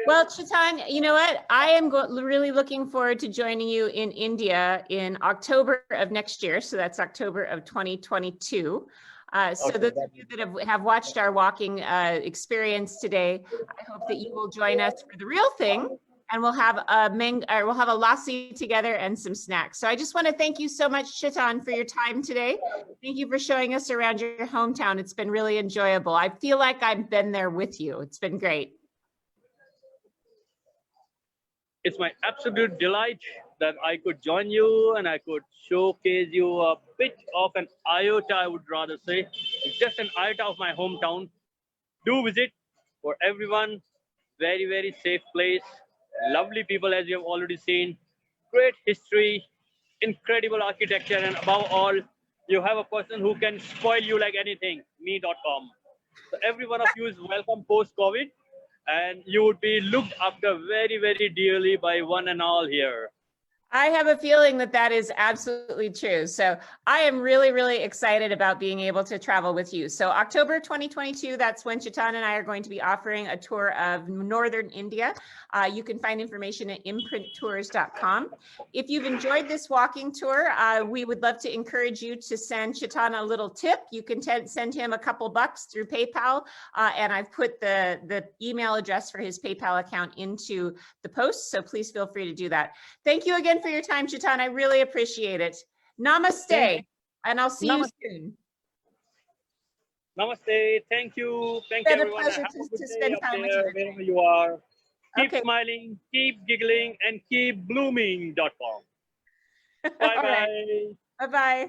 Well, Chetan, you know what? I am really looking forward to joining you in India in October of next year. So that's October of 2022. So
Okay,
those of you that have watched our walking experience today, I hope that you will join us for the real thing, and we'll have a lassi together and some snacks. So I just want to thank you so much, Chetan, for your time today. Thank you for showing us around your hometown. It's been really enjoyable. I feel like I've been there with you. It's been great.
It's my absolute delight that I could join you and I could showcase you a bit of an iota, I would rather say. It's just an iota of my hometown. Do visit for everyone. Very, very safe place. Lovely people, as you have already seen. Great history, incredible architecture, and above all, you have a person who can spoil you like anything, me.com. So every one of you is welcome post-COVID, and you would be looked after very, very dearly by one and all here.
I have a feeling that that is absolutely true. So I am really, really excited about being able to travel with you. So October 2022, that's when Chetan and I are going to be offering a tour of Northern India. You can find information at imprinttours.com. If you've enjoyed this walking tour, we would love to encourage you to send Chetan a little tip. You can send him a couple bucks through PayPal, and I've put the email address for his PayPal account into the post, so please feel free to do that. Thank you again for your time, Chetan. I really appreciate it. Namaste, and I'll see you soon.
Namaste. Thank you. Thank you,
It's been a
everyone.
pleasure
Have a good
to
day
spend
up
time with
there,
you today.
wherever you are. Keep
Okay.
smiling, keep giggling, and keep blooming.com.
All right.
Bye-bye.
Bye-bye.